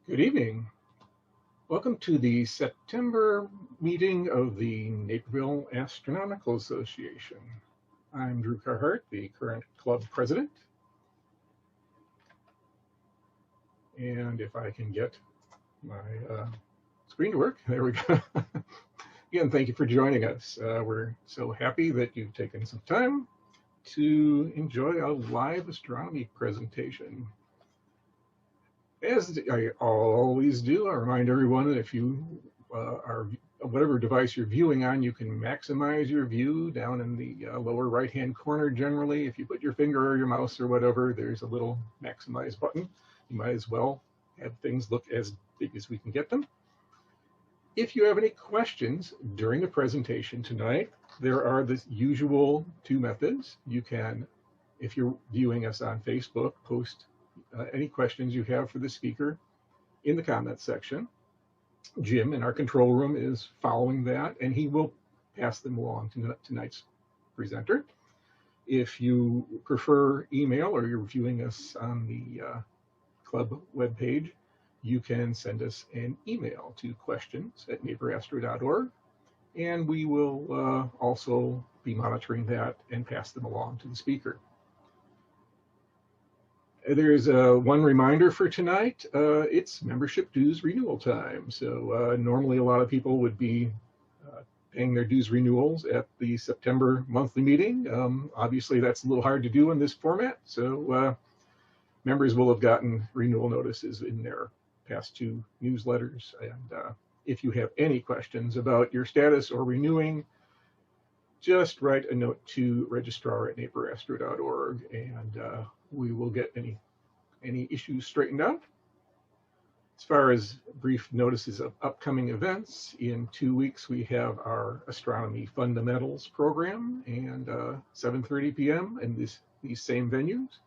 Good evening. Welcome to the September meeting of the Naperville Astronomical Association. I'm Drew Carhart, the current club president. And if I can get my screen to work, there we go. Again, thank you for joining us. We're so happy that you've taken some time to enjoy a live astronomy presentation. As I always do, I remind everyone that if you are whatever device you're viewing on, you can maximize your view down in the lower right-hand corner. Generally, if you put your finger or your mouse or whatever, there's a little maximize button. You might as well have things look as big as we can get them. If you have any questions during the presentation tonight, there are the usual two methods. You can, if you're viewing us on Facebook, post any questions you have for the speaker in the comments section. Jim in our control room is following that, and he will pass them along to tonight's presenter. If you prefer email or you're viewing us on the club webpage, you can send us an email to questions@naperastro.org, and we will also be monitoring that and pass them along to the speaker. There's one reminder for tonight. It's membership dues renewal time. So normally a lot of people would be paying their dues renewals at the September monthly meeting. Obviously, that's a little hard to do in this format. So members will have gotten renewal notices in their past two newsletters. And if you have any questions about your status or renewing, just write a note to registrar@naperastro.org, and we will get any issues straightened out. As far as brief notices of upcoming events, in 2 weeks we have our Astronomy Fundamentals program, and 7:30 p.m. in these same venues.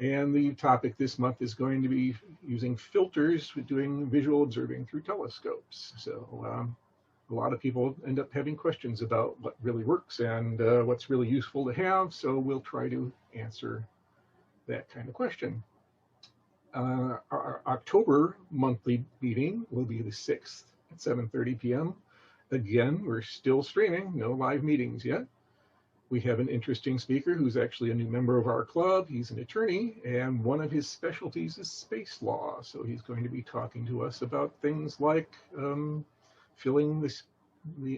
And the topic this month is going to be using filters for doing visual observing through telescopes. So a lot of people end up having questions about what really works and what's really useful to have, so we'll try to answer that kind of question. Our October monthly meeting will be the 6th at 7:30 p.m. Again, we're still streaming, no live meetings yet. We have an interesting speaker who's actually a new member of our club. He's an attorney, and one of his specialties is space law. So he's going to be talking to us about things like filling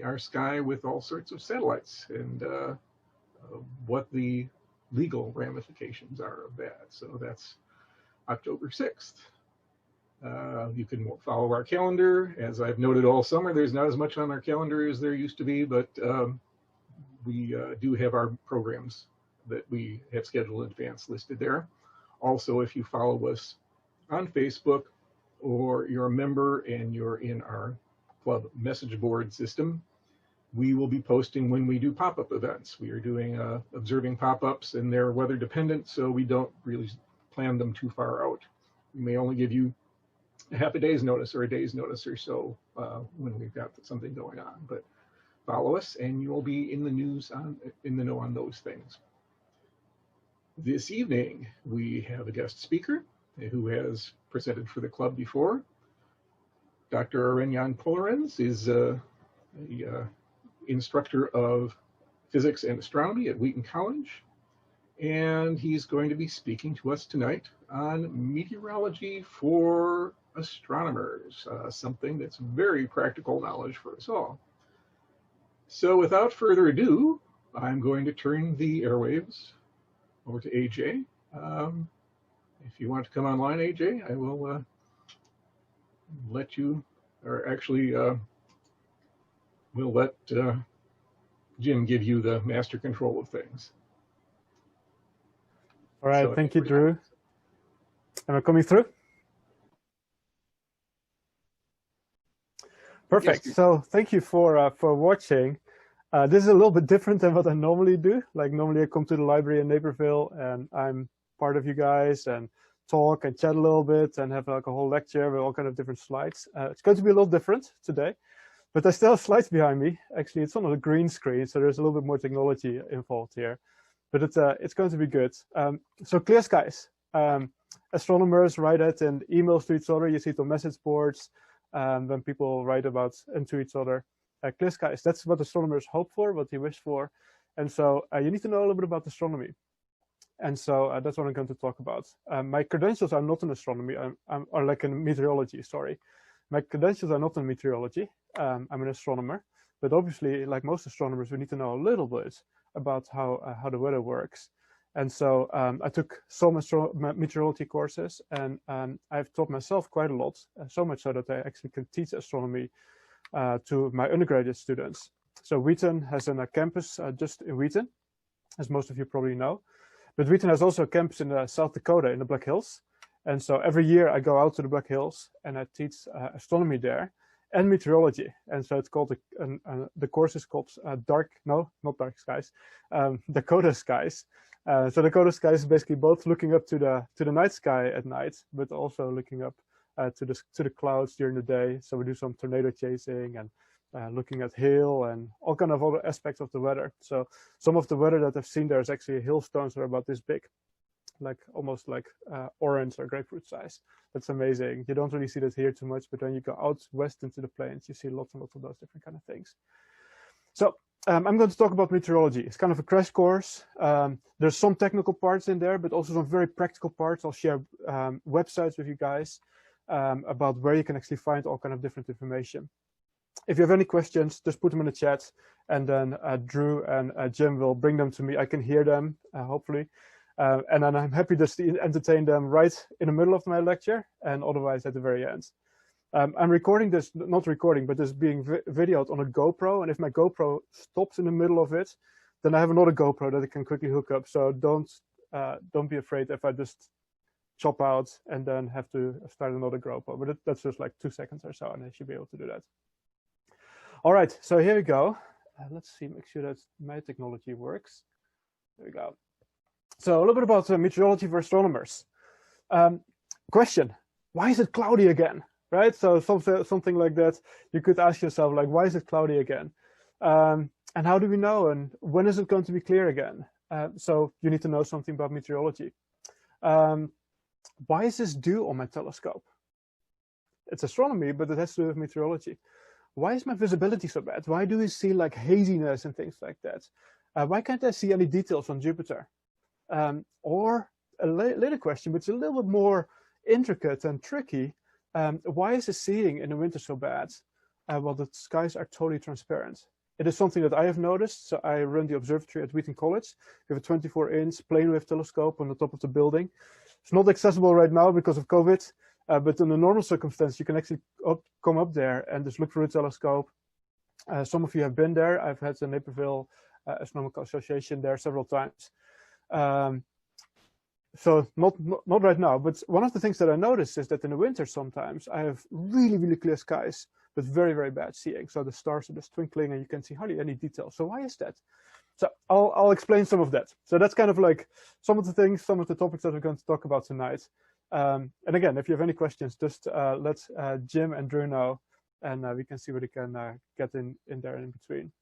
our sky with all sorts of satellites and what the legal ramifications are of that. So that's October 6th. You can follow our calendar. As I've noted all summer, there's not as much on our calendar as there used to be, but we do have our programs that we have scheduled in advance listed there. Also, if you follow us on Facebook or you're a member and you're in our club message board system, we will be posting when we do pop-up events. We are doing observing pop-ups, and they're weather dependent, so we don't really plan them too far out. We may only give you a half a day's notice or a day's notice or so when we've got something going on. But follow us, and you will be in the know on those things. This evening, we have a guest speaker who has presented for the club before. Dr. Arend Poelarends is the instructor of physics and astronomy at Wheaton College, and he's going to be speaking to us tonight on meteorology for astronomers, something that's very practical knowledge for us all. So without further ado, I'm going to turn the airwaves over to AJ. If you want to come online, AJ, I will let you, or actually we'll let Jim give you the master control of things. All right, so thank you, Drew. Am I coming through? Perfect. Yes. So thank you for watching. This is a little bit different than what I normally do. Like normally I come to the library in Naperville and I'm part of you guys and talk and chat a little bit and have like a whole lecture with all kind of different slides. It's going to be a little different today, but I still have slides behind me. Actually, it's on a green screen, so there's a little bit more technology involved here, but it's going to be good. So clear skies. Astronomers write it in emails to each other. You see it on message boards when people write about into each other. Clear skies, that's what astronomers hope for, what they wish for. And so you need to know a little bit about astronomy. And so that's what I'm going to talk about. My credentials are not in astronomy, or like in meteorology, sorry. My credentials are not in meteorology. I'm an astronomer, but obviously, like most astronomers, we need to know a little bit about how the weather works. And so I took some meteorology courses, and I've taught myself quite a lot, so much so that I actually can teach astronomy to my undergraduate students. So Wheaton has a campus just in Wheaton, as most of you probably know. But Wheaton has also a campus in South Dakota in the Black Hills. And so every year I go out to the Black Hills and I teach astronomy there and meteorology. And so it's called, the course is called Dakota Skies. So Dakota Skies is basically both looking up to the night sky at night, but also looking up to the clouds during the day. So we do some tornado chasing and looking at hail and all kind of other aspects of the weather. So some of the weather that I've seen there is actually hailstones that are about this big, like almost like orange or grapefruit size. That's amazing. You don't really see that here too much, but when you go out west into the plains, you see lots and lots of those different kind of things. So I'm going to talk about meteorology. It's kind of a crash course. There's some technical parts in there, but also some very practical parts. I'll share websites with you guys about where you can actually find all kind of different information. If you have any questions, just put them in the chat, and then Drew and Jim will bring them to me. I can hear them, hopefully. And then I'm happy just to entertain them right in the middle of my lecture, and otherwise at the very end. I'm recording this, not recording, but this is being videoed on a GoPro. And if my GoPro stops in the middle of it, then I have another GoPro that I can quickly hook up. So don't be afraid if I just chop out and then have to start another GoPro. But that's just like 2 seconds or so, and I should be able to do that. All right, so here we go. Let's see, make sure that my technology works. There we go. So a little bit about meteorology for astronomers. Question, why is it cloudy again? Right, so something like that. You could ask yourself, like, why is it cloudy again? And how do we know? And when is it going to be clear again? So you need to know something about meteorology. Why is this dew on my telescope? It's astronomy, but it has to do with meteorology. Why is my visibility so bad? Why do we see like haziness and things like that? Why can't I see any details on Jupiter? Or a later question, which is a little bit more intricate and tricky. Why is the seeing in the winter so bad? Well, the skies are totally transparent. It is something that I have noticed. So I run the observatory at Wheaton College. We have a 24-inch plane wave telescope on the top of the building. It's not accessible right now because of COVID. But in a normal circumstance, you can actually come up there and just look through a telescope. Some of you have been there. I've had the Naperville Astronomical Association there several times. So not right now, but one of the things that I noticed is that in the winter sometimes I have really, really clear skies, but very, very bad seeing. So the stars are just twinkling and you can see hardly any detail. So why is that? So I'll explain some of that. So that's kind of like some of the things, some of the topics that we're going to talk about tonight. And again, if you have any questions, just let Jim and Drew know, and we can see what we can get in there in between.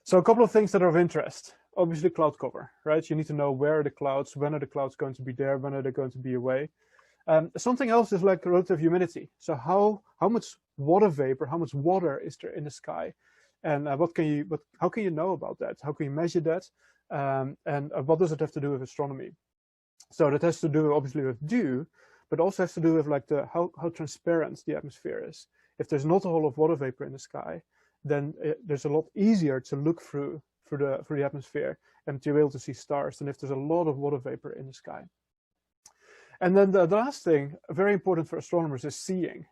So a couple of things that are of interest. Obviously, cloud cover, right? You need to know where are the clouds, when are the clouds going to be there, when are they going to be away. Something else is like relative humidity. So how much water vapor, how much water is there in the sky, and how can you know about that? How can you measure that? And what does it have to do with astronomy? So that has to do obviously with dew, but also has to do with like how transparent the atmosphere is. If there's not a whole lot of water vapor in the sky, then there's a lot easier to look through the atmosphere and to be able to see stars than if there's a lot of water vapor in the sky. And then the last thing, very important for astronomers, is seeing.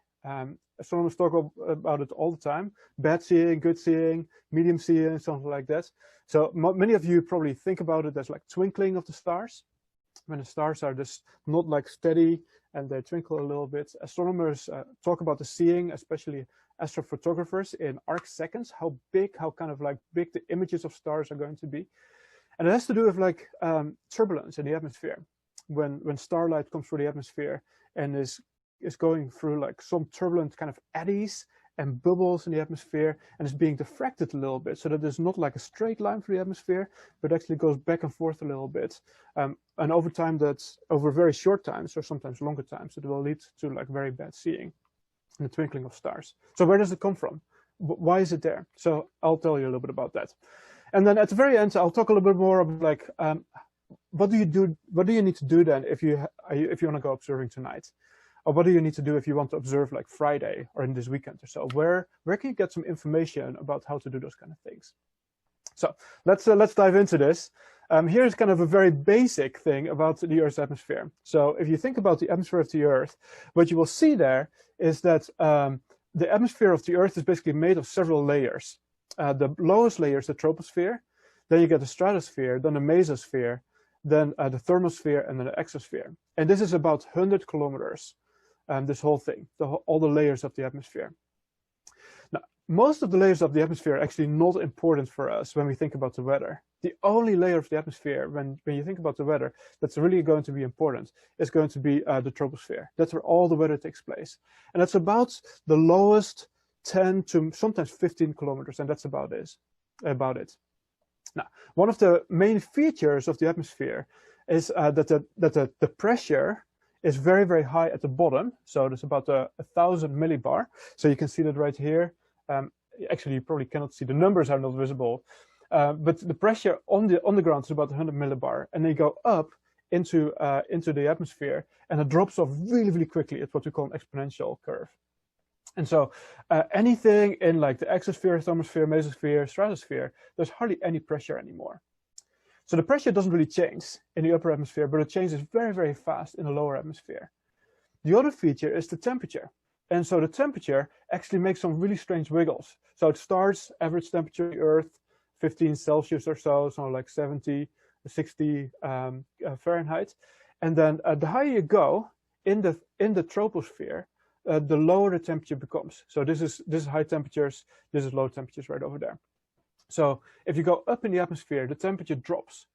Astronomers talk about it all the time: bad seeing, good seeing, medium seeing, something like that. So many of you probably think about it as like twinkling of the stars, when the stars are just not like steady and they twinkle a little bit. Astronomers talk about the seeing, especially astrophotographers, in arc seconds, how big the images of stars are going to be. And it has to do with like turbulence in the atmosphere. When starlight comes through the atmosphere and is going through like some turbulent kind of eddies and bubbles in the atmosphere, and is being diffracted a little bit, so that there's not like a straight line through the atmosphere, but actually goes back and forth a little bit. And over time, that's over very short times or sometimes longer times, it will lead to like very bad seeing and the twinkling of stars. So where does it come from? Why is it there? So I'll tell you a little bit about that. And then at the very end, I'll talk a little bit more about like, what do you do? What do you need to do then if you want to go observing tonight? Or what do you need to do if you want to observe like Friday or in this weekend or so? Where can you get some information about how to do those kind of things? So let's dive into this. Here's kind of a very basic thing about the Earth's atmosphere. So if you think about the atmosphere of the Earth, what you will see there is that the atmosphere of the Earth is basically made of several layers. The lowest layer is the troposphere, then you get the stratosphere, then the mesosphere, then the thermosphere, and then the exosphere. And this is about 100 kilometers, this whole thing, all the layers of the atmosphere. Now, most of the layers of the atmosphere are actually not important for us when we think about the weather. The only layer of the atmosphere, when you think about the weather, that's really going to be important is going to be the troposphere. That's where all the weather takes place. And that's about the lowest 10 to sometimes 15 kilometers, and that's about it. Now, one of the main features of the atmosphere is that the pressure is very, very high at the bottom. So there's about 1,000 millibar. So you can see that right here. Actually, you probably cannot see. The numbers are not visible. But the pressure on the ground is about 100 millibar. And they go up into the atmosphere, and it drops off really, really quickly. It's what we call an exponential curve. And so anything in like the exosphere, thermosphere, mesosphere, stratosphere, there's hardly any pressure anymore. So the pressure doesn't really change in the upper atmosphere, but it changes very, very fast in the lower atmosphere. The other feature is the temperature. And so the temperature actually makes some really strange wiggles. So it starts average temperature of the Earth, 15 Celsius or so like 70, 60 Fahrenheit. And then the higher you go in the troposphere, the lower the temperature becomes. So this is high temperatures, this is low temperatures right over there. So if you go up in the atmosphere, the temperature drops.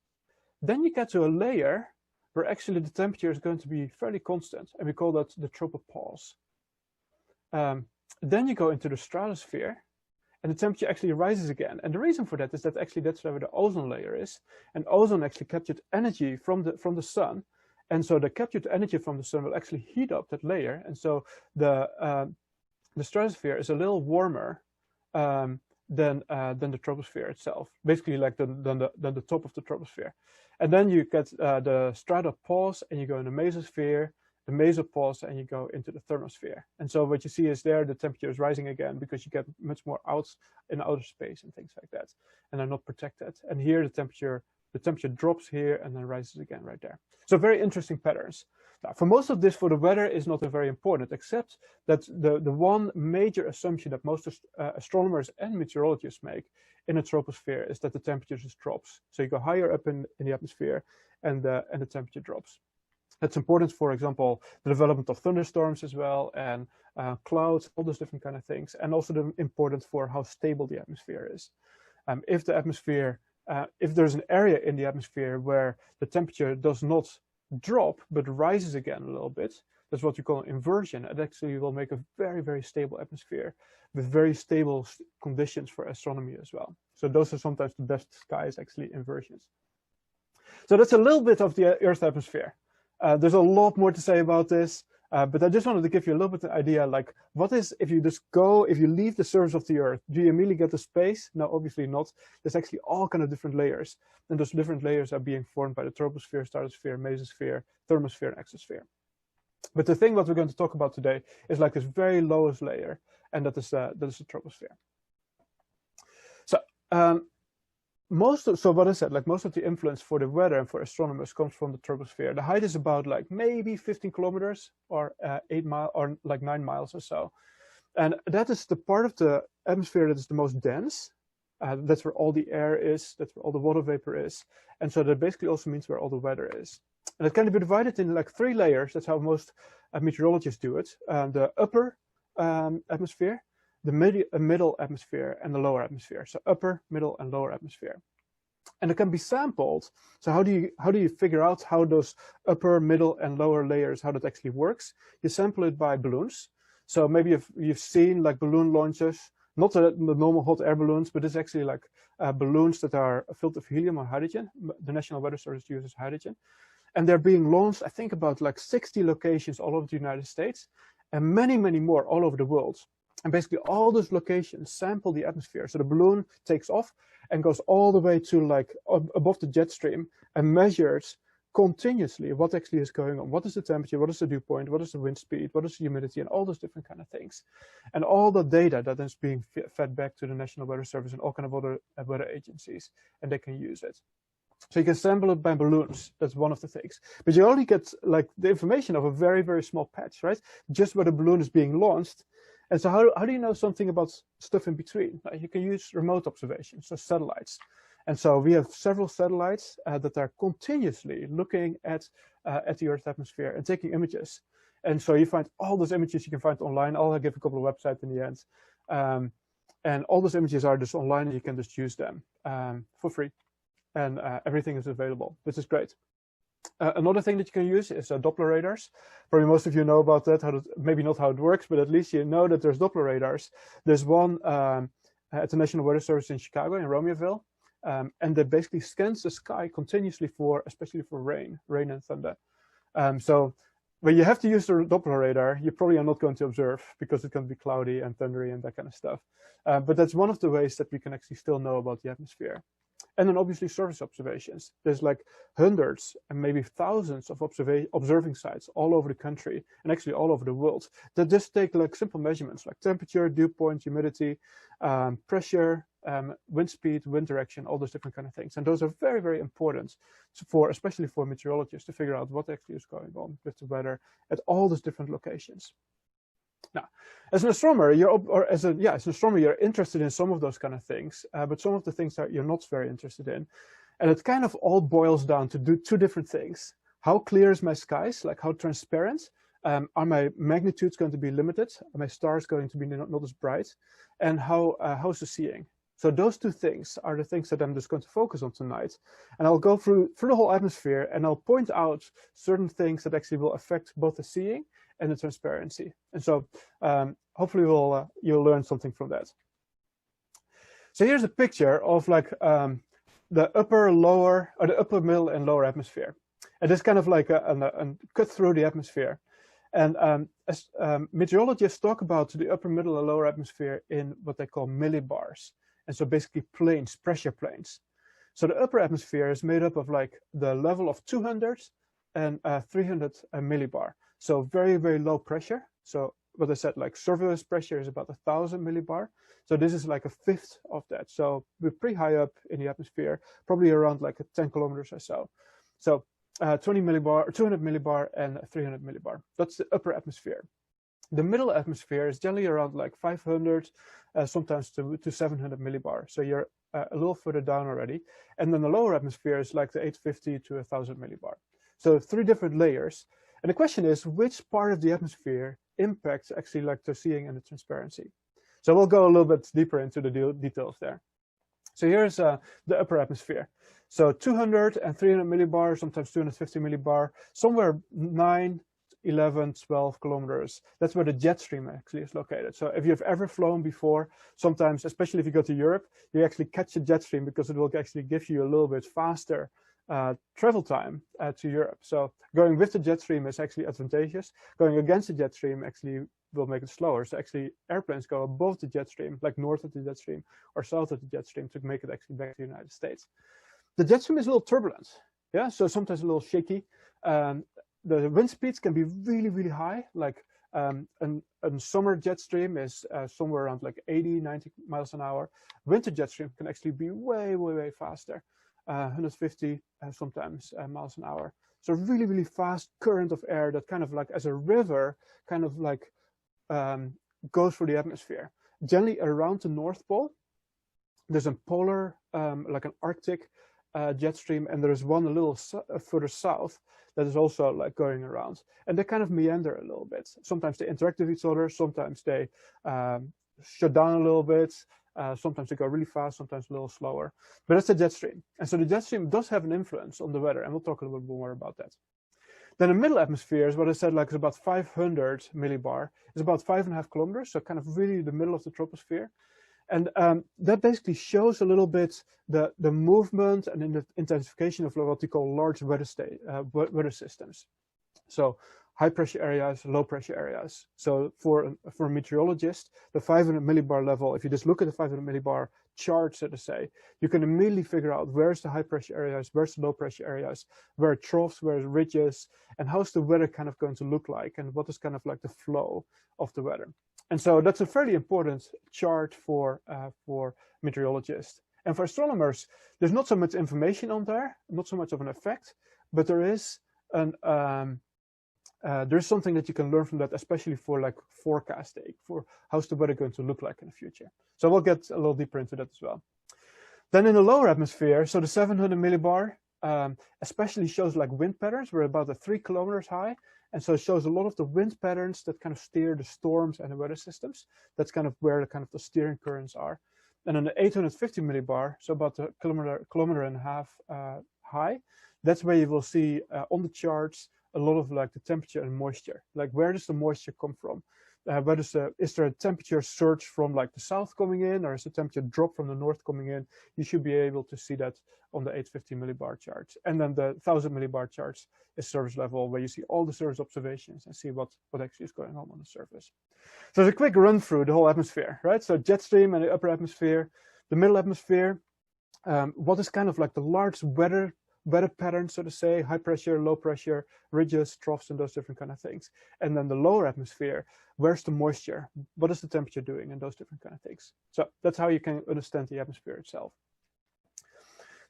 Then you get to a layer where actually the temperature is going to be fairly constant, and we call that the tropopause. Then you go into the stratosphere, and the temperature actually rises again. And the reason for that is that actually that's where the ozone layer is, and ozone actually captured energy from the sun. And so the captured energy from the sun will actually heat up that layer. And so the stratosphere is a little warmer than the troposphere itself, basically like than the top of the troposphere. And then you get the stratopause, and you go in the mesosphere, the mesopause, and you go into the thermosphere. And so what you see is there the temperature is rising again because you get much more out in outer space and things like that, and they're not protected. And here the temperature drops here and then rises again right there. So very interesting patterns. Now, for most of this, for the weather is not very important, except that the one major assumption that most astronomers and meteorologists make in a troposphere is that the temperature just drops. So you go higher up in the atmosphere, and the temperature drops. That's important, for example, the development of thunderstorms as well, and clouds, all those different kind of things, and also important for how stable the atmosphere is. If there's an area in the atmosphere where the temperature does not drop but rises again a little bit, that's what you call an inversion. It actually will make a very, very stable atmosphere with very stable conditions for astronomy as well. So those are sometimes the best skies, actually inversions. So that's a little bit of the Earth's atmosphere. There's a lot more to say about this, but I just wanted to give you a little bit of an idea, like what is, if you leave the surface of the Earth, do you immediately get to space? No, obviously not. There's actually all kind of different layers, and those different layers are being formed by the troposphere, stratosphere, mesosphere, thermosphere, and exosphere. But the thing what we're going to talk about today is like this very lowest layer, and that is the troposphere. So what I said, like most of the influence for the weather and for astronomers comes from the troposphere. The height is about like maybe 15 kilometers or 8 miles or like 9 miles or so. And that is the part of the atmosphere that is the most dense. That's where all the air is, that's where all the water vapor is. And so that basically also means where all the weather is. And it can be divided in like 3 layers. That's how most meteorologists do it. The upper atmosphere, the middle atmosphere, and the lower atmosphere. So upper, middle, and lower atmosphere. And it can be sampled. So how do you figure out how those upper, middle, and lower layers, how that actually works? You sample it by balloons. So maybe you've seen like balloon launches, not the normal hot air balloons, but it's actually like balloons that are filled with helium or hydrogen. The National Weather Service uses hydrogen. And they're being launched, I think, about like 60 locations all over the United States, and many, many more all over the world. And basically all those locations sample the atmosphere. So the balloon takes off and goes all the way to like above the jet stream and measures continuously what actually is going on. What is the temperature? What is the dew point? What is the wind speed? What is the humidity? And all those different kind of things. And all the data that is being fed back to the National Weather Service and all kind of other weather agencies, and they can use it. So you can sample it by balloons. That's one of the things. But you only get like the information of a very, very small patch, right? Just where the balloon is being launched. And so how do you know something about stuff in between? You can use remote observations, so satellites. And so we have several satellites that are continuously looking at the Earth's atmosphere and taking images. And so you find all those images you can find online. I'll give a couple of websites in the end. And all those images are just online, and you can just use them for free. And everything is available, which is great. Another thing that you can use is Doppler radars. Probably most of you know about that, maybe not how it works, but at least you know that there's Doppler radars. There's one at the National Weather Service in Chicago, in Romeoville, and that basically scans the sky continuously especially for rain and thunder. So when you have to use the Doppler radar, you probably are not going to observe because it's going to be cloudy and thundery and that kind of stuff. But that's one of the ways that we can actually still know about the atmosphere. And then obviously surface observations. There's like hundreds and maybe thousands of observing sites all over the country and actually all over the world that just take like simple measurements like temperature, dew point, humidity, pressure, wind speed, wind direction, all those different kind of things. And those are very, very important especially for meteorologists to figure out what actually is going on with the weather at all those different locations. Now, as an astronomer, you're interested in some of those kind of things, but some of the things that you're not very interested in. And it kind of all boils down to two different things. How clear is my skies? Like how transparent? Are my magnitudes going to be limited? Are my stars going to be not as bright? And how's the seeing? So those two things are the things that I'm just going to focus on tonight. And I'll go through the whole atmosphere, and I'll point out certain things that actually will affect both the seeing and the transparency. And so hopefully you'll learn something from that. So here's a picture of like the upper, middle, and lower atmosphere. And it's kind of like a cut through the atmosphere. And as meteorologists talk about the upper, middle, and lower atmosphere in what they call millibars. And so basically planes, pressure planes. So the upper atmosphere is made up of like the level of 200 and 300 millibar. So very, very low pressure. So what I said, like surface pressure is about 1,000 millibar. So this is like a fifth of that. So we're pretty high up in the atmosphere, probably around like 10 kilometers or so. So 20 millibar, 200 millibar, and 300 millibar. That's the upper atmosphere. The middle atmosphere is generally around like 500, sometimes to 700 millibar. So you're a little further down already. And then the lower atmosphere is like the 850 to 1,000 millibar. So 3 different layers. And the question is, which part of the atmosphere impacts actually like the seeing and the transparency? So we'll go a little bit deeper into the details there. So here's the upper atmosphere. So 200 and 300 millibar, sometimes 250 millibar, somewhere 9, 11, 12 kilometers. That's where the jet stream actually is located. So if you've ever flown before, sometimes, especially if you go to Europe, you actually catch a jet stream because it will actually give you a little bit faster travel time to Europe. So going with the jet stream is actually advantageous. Going against the jet stream actually will make it slower. So actually airplanes go above the jet stream, like north of the jet stream or south of the jet stream to make it actually back to the United States. The jet stream is a little turbulent. Yeah, so sometimes a little shaky. The wind speeds can be really, really high. Like a summer jet stream is somewhere around like 80, 90 miles an hour. Winter jet stream can actually be way, way, way faster. 150 sometimes miles an hour. So really, really fast current of air that kind of like as a river kind of like goes through the atmosphere. Generally around the North Pole, there's a polar, like an Arctic jet stream, and there's one a little further south that is also like going around. And they kind of meander a little bit. Sometimes they interact with each other, sometimes they shut down a little bit. Sometimes they go really fast, sometimes a little slower. But that's the jet stream. And so the jet stream does have an influence on the weather, and we'll talk a little bit more about that. Then the middle atmosphere is what I said, like, is about 500 millibar. It's about 5.5 kilometers, so kind of really the middle of the troposphere. And that basically shows a little bit the movement and the intensification of what we call large weather systems. So high pressure areas, low pressure areas. So for a meteorologist, the 500 millibar level, if you just look at the 500 millibar chart, so to say, you can immediately figure out where's the high pressure areas, where's the low pressure areas, where are troughs, where are ridges, and how's the weather kind of going to look like, and what is kind of like the flow of the weather. And so that's a fairly important chart for meteorologists. And for astronomers, there's not so much information on there, not so much of an effect, but there is there's something that you can learn from that, especially for like forecasting, for how's the weather going to look like in the future. So we'll get a little deeper into that as well. Then in the lower atmosphere, so the 700 millibar especially shows like wind patterns. We're about 3 kilometers high. And so it shows a lot of the wind patterns that kind of steer the storms and the weather systems. That's kind of where the steering currents are. And on the 850 millibar, so about a kilometer and a half high, that's where you will see on the charts a lot of like the temperature and moisture. Like, where does the moisture come from? Is there a temperature surge from like the south coming in, or is the temperature drop from the north coming in? You should be able to see that on the 850 millibar charts. And then the 1000 millibar charts is surface level, where you see all the surface observations and see what actually is going on the surface. So there's a quick run through the whole atmosphere, right? So jet stream and the upper atmosphere, the middle atmosphere, what is kind of like the large weather patterns, so to say, high pressure, low pressure, ridges, troughs, and those different kind of things. And then the lower atmosphere, where's the moisture? What is the temperature doing? And those different kind of things. So that's how you can understand the atmosphere itself.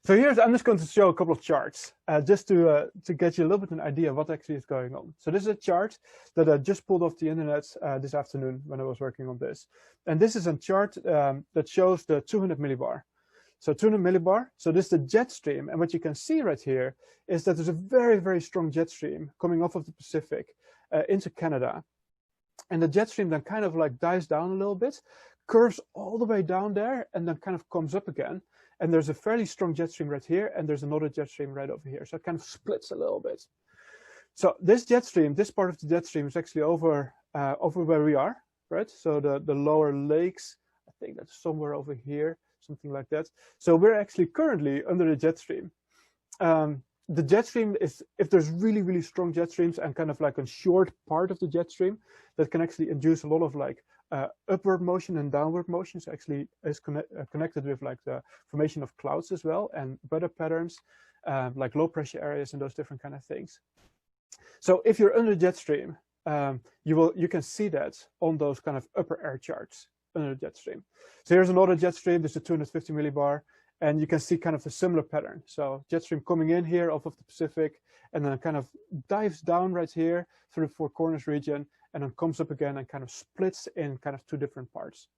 So I'm just going to show a couple of charts just to get you a little bit an idea of what actually is going on. So this is a chart that I just pulled off the internet this afternoon when I was working on this. And this is a chart that shows the 200 millibar. So 200 millibar, so this is the jet stream. And what you can see right here is that there's a very, very strong jet stream coming off of the Pacific into Canada. And the jet stream then kind of like dives down a little bit, curves all the way down there, and then kind of comes up again. And there's a fairly strong jet stream right here, and there's another jet stream right over here. So it kind of splits a little bit. So this jet stream, this part of the jet stream is actually over where we are, right? So the lower lakes, I think that's somewhere over here, something like that. So we're actually currently under the jet stream. The jet stream is, if there's really, really strong jet streams and kind of like a short part of the jet stream, that can actually induce a lot of like upward motion and downward motion. So actually is connected with like the formation of clouds as well, and weather patterns, like low pressure areas and those different kind of things. So if you're under the jet stream, you can see that on those kind of upper air charts under the jet stream. So here's another jet stream. This is a 250 millibar, and you can see kind of a similar pattern. So jet stream coming in here off of the Pacific, and then kind of dives down right here through the Four Corners region, and then comes up again and kind of splits in kind of two different parts.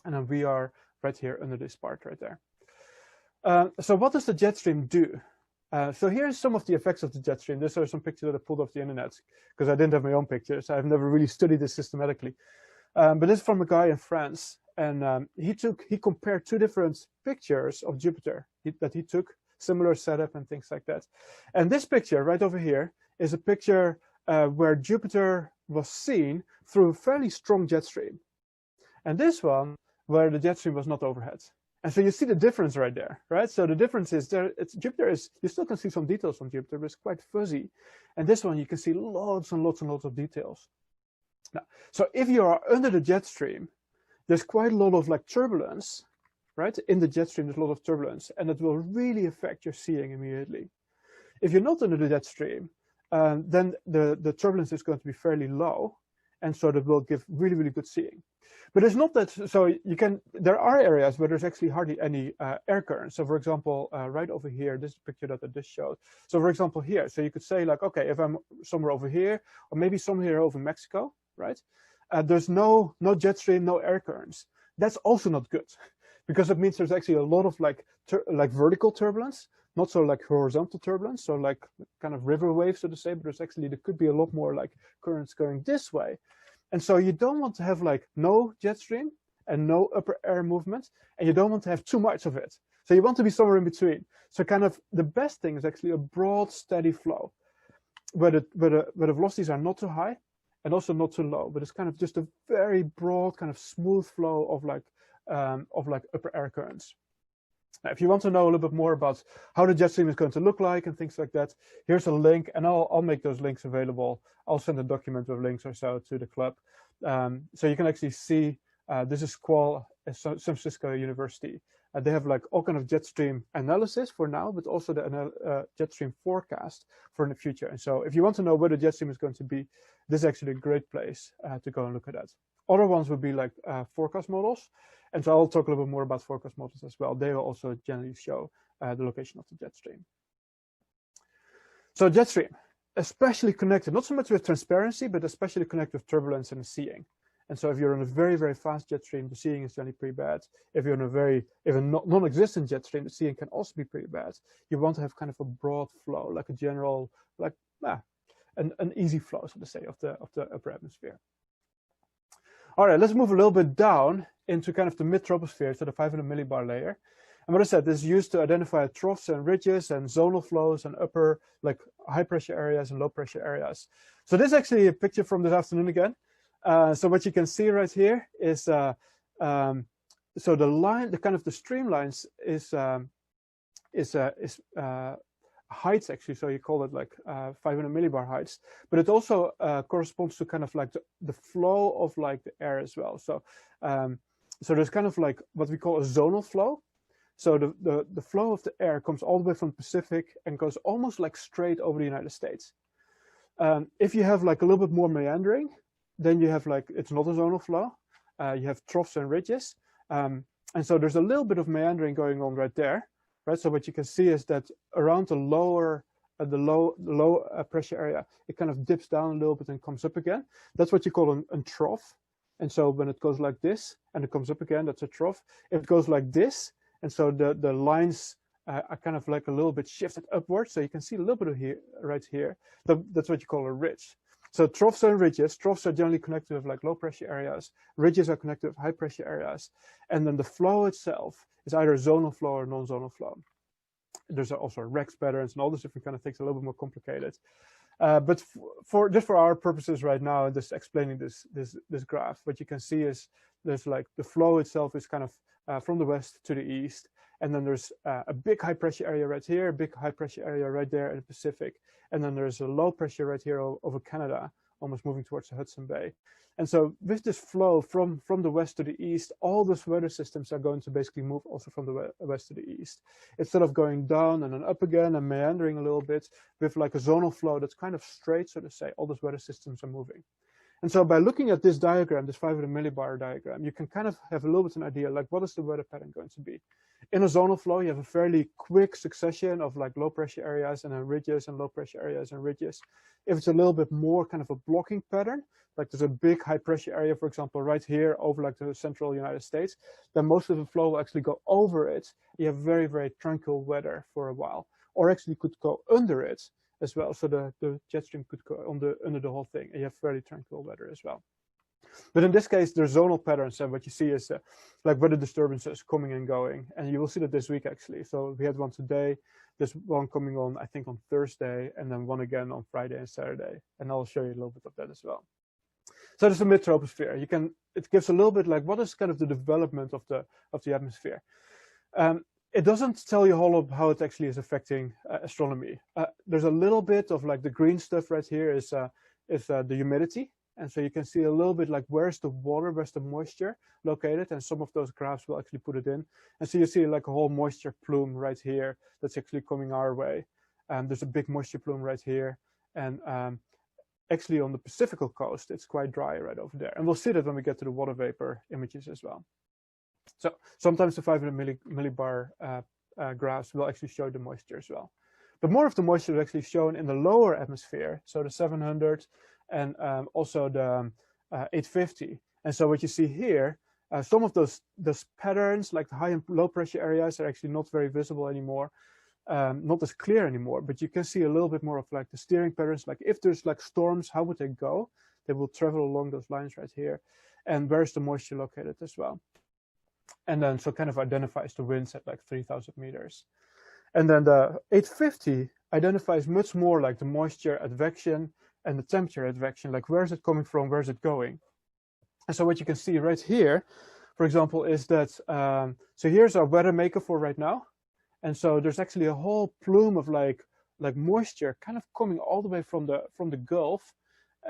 And then we are right here under this part right there. So what does the jet stream do? So here's some of the effects of the jet stream. These are some pictures that I pulled off the internet because I didn't have my own pictures. I've never really studied this systematically. But this is from a guy in France, and he compared two different pictures of Jupiter that he took, similar setup and things like that. And this picture right over here is a picture where Jupiter was seen through a fairly strong jet stream. And this one, where the jet stream was not overhead. And so you see the difference right there, right? So the difference is Jupiter is, you still can see some details on Jupiter, but it's quite fuzzy. And this one, you can see lots and lots and lots of details. Now, so if you are under the jet stream, there's quite a lot of like turbulence, right? In the jet stream, there's a lot of turbulence, and it will really affect your seeing immediately. If you're not under the jet stream, then the turbulence is going to be fairly low, and so that will give really, really good seeing. But it's not that, so there are areas where there's actually hardly any air currents. So for example, right over here, this picture that I just showed. So for example here, so you could say like, okay, if I'm somewhere over here, or maybe somewhere over Mexico, right? There's no jet stream, no air currents. That's also not good, because it means there's actually a lot of like vertical turbulence, not so like horizontal turbulence, so like kind of river waves, so to say, but there could be a lot more like currents going this way. And so you don't want to have like no jet stream and no upper air movement, and you don't want to have too much of it. So you want to be somewhere in between. So kind of the best thing is actually a broad, steady flow, where the velocities are not too high and also not too low, but it's kind of just a very broad, kind of smooth flow of like of like upper air currents. Now, if you want to know a little bit more about how the jet stream is going to look like and things like that, here's a link, and I'll make those links available. I'll send a document with links or so to the club. So you can actually see, this is Qual, San Francisco University. They have like all kind of jet stream analysis for now, but also the jet stream forecast for the future. And so if you want to know where the jet stream is going to be, this is actually a great place to go and look at that. Other ones would be like forecast models. And so I'll talk a little bit more about forecast models as well. They will also generally show the location of the jet stream. So jet stream, especially connected, not so much with transparency, but especially connected with turbulence and seeing. And so if you're on a very, very fast jet stream, the seeing is generally pretty bad. If you're in a non-existent jet stream, the seeing can also be pretty bad. You want to have kind of a broad flow, like a general, like an easy flow, so to say, of the upper atmosphere. All right, let's move a little bit down into kind of the mid-troposphere, so the 500 millibar layer. And what I said, this is used to identify troughs and ridges and zonal flows and upper, like high pressure areas and low pressure areas. So this is actually a picture from this afternoon again. So what you can see right here is, so the line, the kind of the streamlines is heights actually, so you call it like 500 millibar heights, but it also corresponds to kind of like the flow of like the air as well. So so there's kind of like what we call a zonal flow. So the flow of the air comes all the way from the Pacific and goes almost like straight over the United States. If you have like a little bit more meandering, then you have like, it's not a zonal flow. You have troughs and ridges. And so there's a little bit of meandering going on right there. Right, so what you can see is that around the low pressure area, it kind of dips down a little bit and comes up again. That's what you call a trough. And so when it goes like this and it comes up again, that's a trough. If it goes like this, and so the lines are kind of like a little bit shifted upwards, so you can see a little bit of here, right here. That's what you call a ridge. So troughs and ridges. Troughs are generally connected with like low pressure areas. Ridges are connected with high pressure areas. And then the flow itself is either zonal flow or non-zonal flow. There's also Rex patterns and all these different kind of things, a little bit more complicated. But just for our purposes right now, just explaining this graph, what you can see is there's like the flow itself is kind of from the west to the east. And then there's a big high pressure area right here, a big high pressure area right there in the Pacific. And then there's a low pressure right here over Canada, almost moving towards the Hudson Bay. And so with this flow from the west to the east, all those weather systems are going to basically move also from the west to the east. Instead of going down and then up again and meandering a little bit, with like a zonal flow that's kind of straight, so to say, all those weather systems are moving. And so by looking at this diagram, this 500 millibar diagram, you can kind of have a little bit of an idea, like what is the weather pattern going to be? In a zonal flow, you have a fairly quick succession of like low pressure areas and then ridges and low pressure areas and ridges. If it's a little bit more kind of a blocking pattern, like there's a big high pressure area, for example, right here over like the central United States, then most of the flow will actually go over it. You have very, very tranquil weather for a while, or actually could go under it as well. So the jet stream could go under the whole thing, and you have fairly tranquil weather as well. But in this case, there's zonal patterns, and what you see is like weather disturbances coming and going. And you will see that this week, actually. So we had one today, there's one coming on, I think, on Thursday, and then one again on Friday and Saturday. And I'll show you a little bit of that as well. So there's a mid-troposphere. It gives a little bit like what is kind of the development of the atmosphere. It doesn't tell you a whole lot how it actually is affecting astronomy. There's a little bit of like the green stuff right here is the humidity. And so you can see a little bit like where's the water, where's the moisture located, and some of those graphs will actually put it in. And so you see like a whole moisture plume right here that's actually coming our way. There's a big moisture plume right here. And actually on the Pacific coast, it's quite dry right over there. And we'll see that when we get to the water vapor images as well. So sometimes the 500 millibar graphs will actually show the moisture as well. But more of the moisture is actually shown in the lower atmosphere, so the 700 and also the 850. And so what you see here, some of those patterns, like the high and low pressure areas, are actually not very visible anymore, not as clear anymore. But you can see a little bit more of like the steering patterns. Like if there's like storms, how would they go? They will travel along those lines right here. And where's the moisture located as well? And then so kind of identifies the winds at like 3,000 meters. And then the 850 identifies much more like the moisture advection and the temperature advection, like where is it coming from, where is it going? And so what you can see right here, for example, is that, so here's our weather maker for right now. And so there's actually a whole plume of like moisture kind of coming all the way from the Gulf,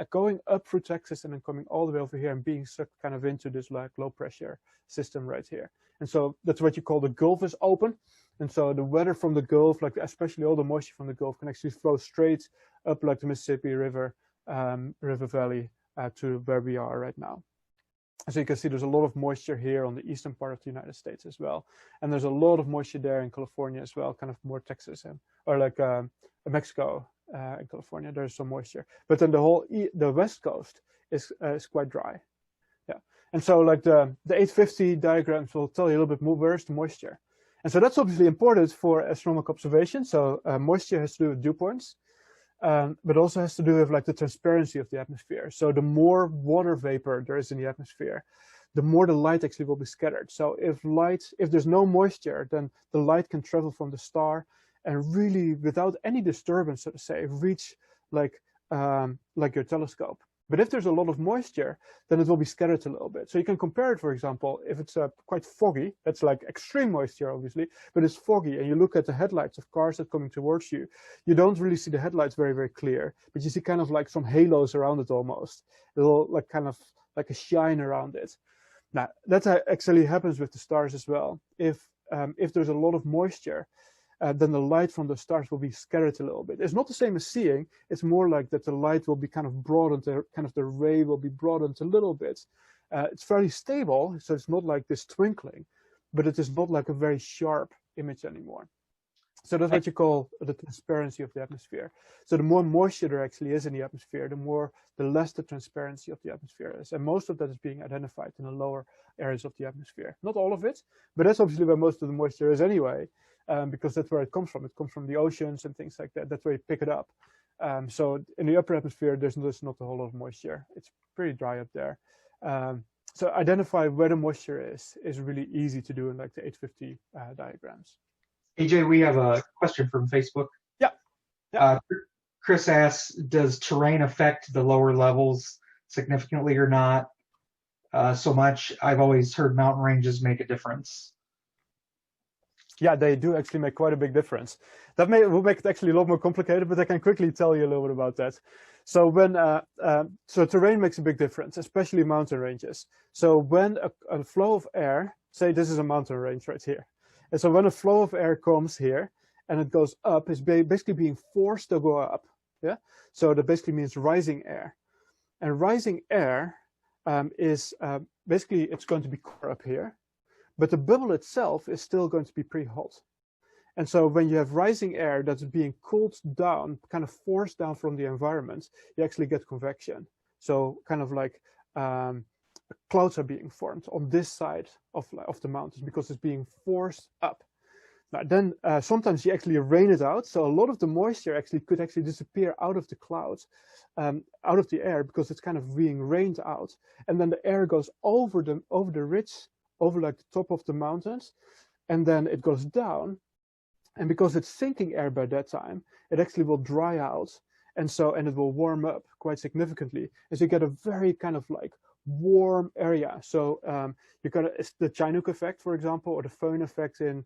going up through Texas and then coming all the way over here and being sucked kind of into this like low pressure system right here. And so that's what you call the Gulf is open. And so the weather from the Gulf, like especially all the moisture from the Gulf, can actually flow straight up like the Mississippi River, River Valley to where we are right now. So you can see there's a lot of moisture here on the eastern part of the United States as well. And there's a lot of moisture there in California as well, kind of more Texas or like Mexico in California, there's some moisture. But then the West Coast is quite dry. Yeah. And so like the 850 diagrams will tell you a little bit more where's the moisture. And so that's obviously important for astronomical observation. So moisture has to do with dew points, but also has to do with like the transparency of the atmosphere. So the more water vapor there is in the atmosphere, the more the light actually will be scattered. So if there's no moisture, then the light can travel from the star and really, without any disturbance, so to say, reach like your telescope. But if there's a lot of moisture, then it will be scattered a little bit. So you can compare it, for example, if it's quite foggy, that's like extreme moisture, obviously, but it's foggy, and you look at the headlights of cars that are coming towards you, you don't really see the headlights very, very clear, but you see kind of like some halos around it almost, a little like kind of like a shine around it. Now, that actually happens with the stars as well. If there's a lot of moisture, then the light from the stars will be scattered a little bit. It's not the same as seeing. It's more like that the light will be kind of broadened, kind of the ray will be broadened a little bit. It's fairly stable, so it's not like this twinkling, but it is not like a very sharp image anymore. So that's what you call the transparency of the atmosphere. So the more moisture there actually is in the atmosphere, the less the transparency of the atmosphere is. And most of that is being identified in the lower areas of the atmosphere. Not all of it, but that's obviously where most of the moisture is anyway. Because that's where it comes from. It comes from the oceans and things like that. That's where you pick it up. So in the upper atmosphere, there's not a whole lot of moisture. It's pretty dry up there. So identify where the moisture is really easy to do in like the 850 diagrams. AJ, we have a question from Facebook. Yeah. Chris asks, does terrain affect the lower levels significantly or not so much? I've always heard mountain ranges make a difference. Yeah, they do actually make quite a big difference. That will make it actually a lot more complicated, but I can quickly tell you a little bit about that. So so terrain makes a big difference, especially mountain ranges. So when a flow of air, say this is a mountain range right here, and so when a flow of air comes here and it goes up, it's basically being forced to go up. Yeah, so that basically means rising air, and rising air is basically it's going to be core up here. But the bubble itself is still going to be pretty hot. And so when you have rising air that's being cooled down, kind of forced down from the environment, you actually get convection. So kind of like clouds are being formed on this side of the mountains because it's being forced up. Now then sometimes you actually rain it out. So a lot of the moisture could actually disappear out of the clouds, out of the air, because it's kind of being rained out. And then the air goes over the ridge, over like the top of the mountains, and then it goes down, and because it's sinking air by that time, it actually will dry out, and it will warm up quite significantly, as you get a very kind of like warm area. So you got the Chinook effect, for example, or the Föhn effect in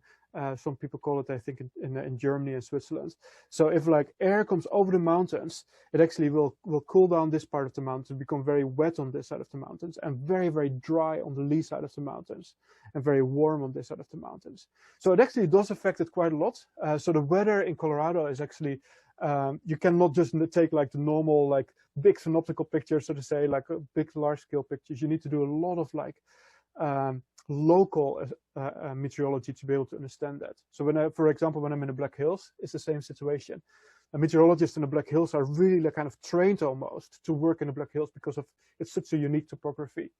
some people call it, I think, in Germany and Switzerland. So if like air comes over the mountains, it actually will cool down this part of the mountain, become very wet on this side of the mountains, and very, very dry on the lee side of the mountains, and very warm on this side of the mountains. So it actually does affect it quite a lot. So the weather in Colorado is actually, you cannot just take like the normal like big synoptical pictures, so to say, like big large scale pictures. You need to do a lot of like local meteorology to be able to understand that. So for example, when I'm in the Black Hills, it's the same situation. Meteorologists in the Black Hills are really like kind of trained almost to work in the Black Hills because it's such a unique topography.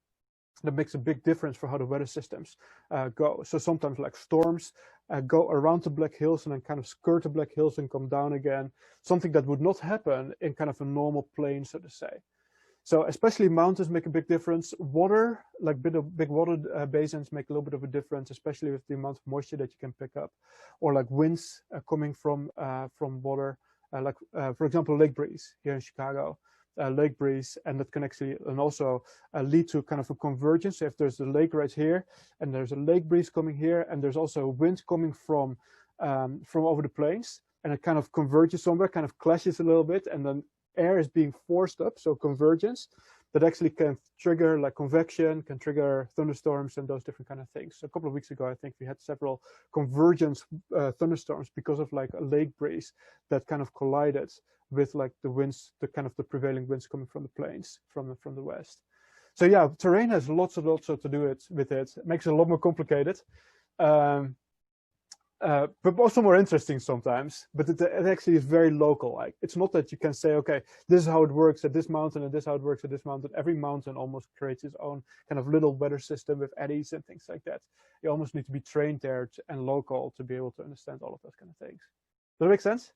That makes a big difference for how the weather systems go. So sometimes like storms go around the Black Hills and then kind of skirt the Black Hills and come down again. Something that would not happen in kind of a normal plain, so to say. So especially mountains make a big difference. Water, like big water basins make a little bit of a difference, especially with the amount of moisture that you can pick up, or like winds coming from water, for example, lake breeze here in Chicago lake breeze, and that can actually and also lead to kind of a convergence. So if there's a lake right here, and there's a lake breeze coming here, and there's also wind coming from over the plains, and it kind of converges somewhere, kind of clashes a little bit, and then air is being forced up, so convergence, that actually can trigger like convection, can trigger thunderstorms and those different kind of things. So a couple of weeks ago, I think we had several convergence thunderstorms because of like a lake breeze that kind of collided with like the winds, the kind of the prevailing winds coming from the plains, from the west. So yeah, terrain has lots and lots to do with it. It makes it a lot more complicated. But also more interesting sometimes, but it actually is very local. Like, it's not that you can say, okay, this is how it works at this mountain, and this is how it works at this mountain. Every mountain almost creates its own kind of little weather system with eddies and things like that. You almost need to be trained there and local to be able to understand all of those kind of things. Does that make sense?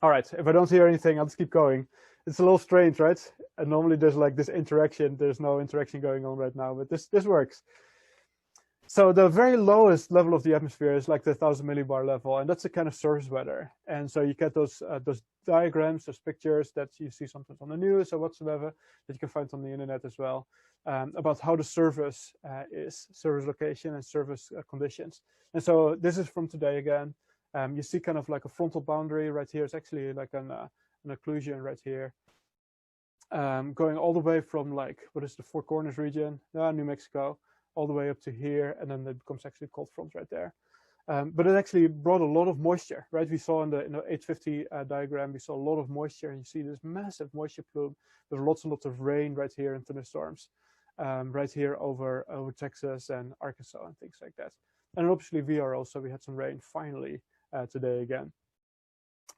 All right, if I don't hear anything, I'll just keep going. It's a little strange, right? And normally there's like this interaction. There's no interaction going on right now, but this works. So the very lowest level of the atmosphere is like the 1000 millibar level, and that's the kind of surface weather. And so you get those diagrams, those pictures that you see sometimes on the news or whatsoever, that you can find on the internet as well, about how the surface is, surface location and surface conditions. And so this is from today again. You see kind of like a frontal boundary right here. It's actually like an occlusion right here, going all the way from like, what is the Four Corners region, New Mexico, all the way up to here, and then it becomes actually cold front right there. But it actually brought a lot of moisture, right? We saw in the 850 diagram, we saw a lot of moisture, and you see this massive moisture plume. There's lots and lots of rain right here and thunderstorms, right here over Texas and Arkansas and things like that. And obviously we had some rain finally today again.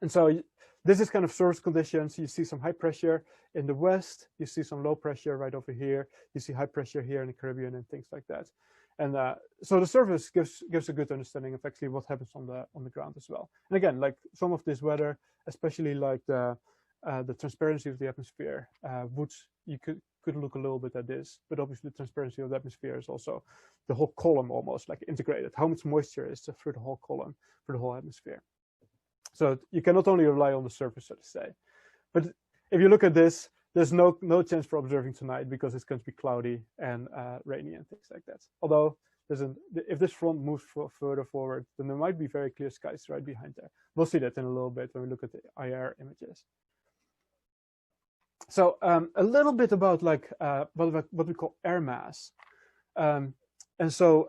And so this is kind of surface conditions. You see some high pressure in the west. You see some low pressure right over here. You see high pressure here in the Caribbean and things like that. And so the surface gives a good understanding of actually what happens on the ground as well. And again, like some of this weather, especially like the transparency of the atmosphere, you could look a little bit at this, but obviously the transparency of the atmosphere is also the whole column almost like integrated. How much moisture is through the whole column, for the whole atmosphere. So you can not only rely on the surface, so to say, but if you look at this, there's no chance for observing tonight because it's going to be cloudy and rainy and things like that. Although if this front moves further forward, then there might be very clear skies right behind there. We'll see that in a little bit when we look at the IR images. So a little bit about like what we call air mass, and so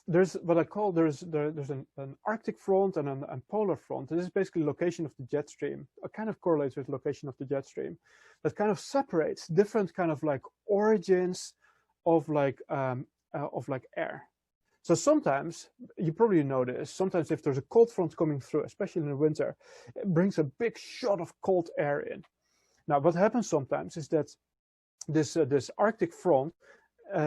there's what I call there's an Arctic front and a polar front. This is basically location of the jet stream. It kind of correlates with location of the jet stream. That kind of separates different kind of like origins of like air. So sometimes you probably notice sometimes if there's a cold front coming through, especially in the winter, it brings a big shot of cold air in. Now what happens sometimes is that this Arctic front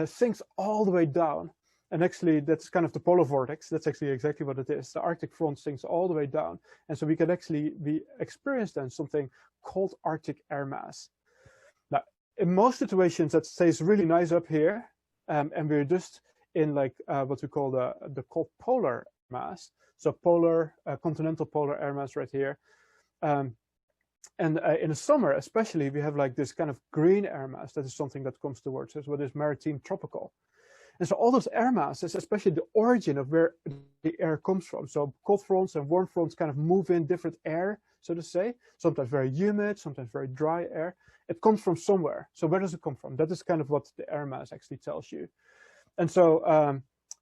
sinks all the way down. And actually, that's kind of the polar vortex. That's actually exactly what it is. The Arctic front sinks all the way down. And so we can actually experience then something called Arctic air mass. Now, in most situations, that stays really nice up here. And we're just in like what we call the cold polar mass. So continental polar air mass right here. And in the summer, especially, we have like this kind of green air mass. That is something that comes towards us, what is maritime tropical. And so all those air masses, especially the origin of where the air comes from. So cold fronts and warm fronts kind of move in different air, so to say. Sometimes very humid, sometimes very dry air. It comes from somewhere. So where does it come from? That is kind of what the air mass actually tells you. And so,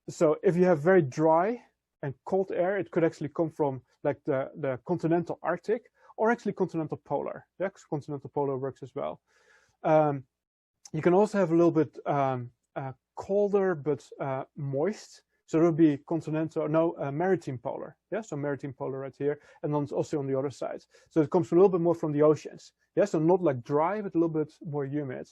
so if you have very dry and cold air, it could actually come from like the continental Arctic or actually continental polar. Yeah, continental polar works as well. You can also have a little bit colder but moist, so it would be maritime polar. Yeah, so maritime polar right here, and then also on the other side. So it comes a little bit more from the oceans. Yeah, so not like dry, but a little bit more humid.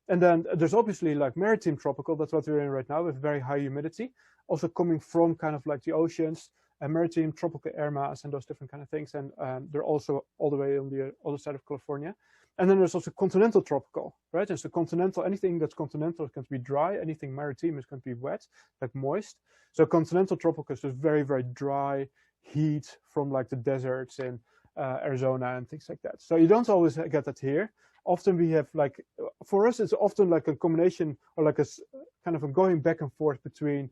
And then there's obviously like maritime tropical. That's what we're in right now with very high humidity, also coming from kind of like the oceans, maritime tropical air mass, and those different kind of things. And they're also all the way on the other side of California. And then there's also continental tropical, right? And so continental, anything that's continental is going to be dry. Anything maritime is going to be wet, like moist. So continental tropical is just very, very dry heat from like the deserts in Arizona and things like that. So you don't always get that here. Often we have like, for us, it's often like a combination or like a kind of a going back and forth between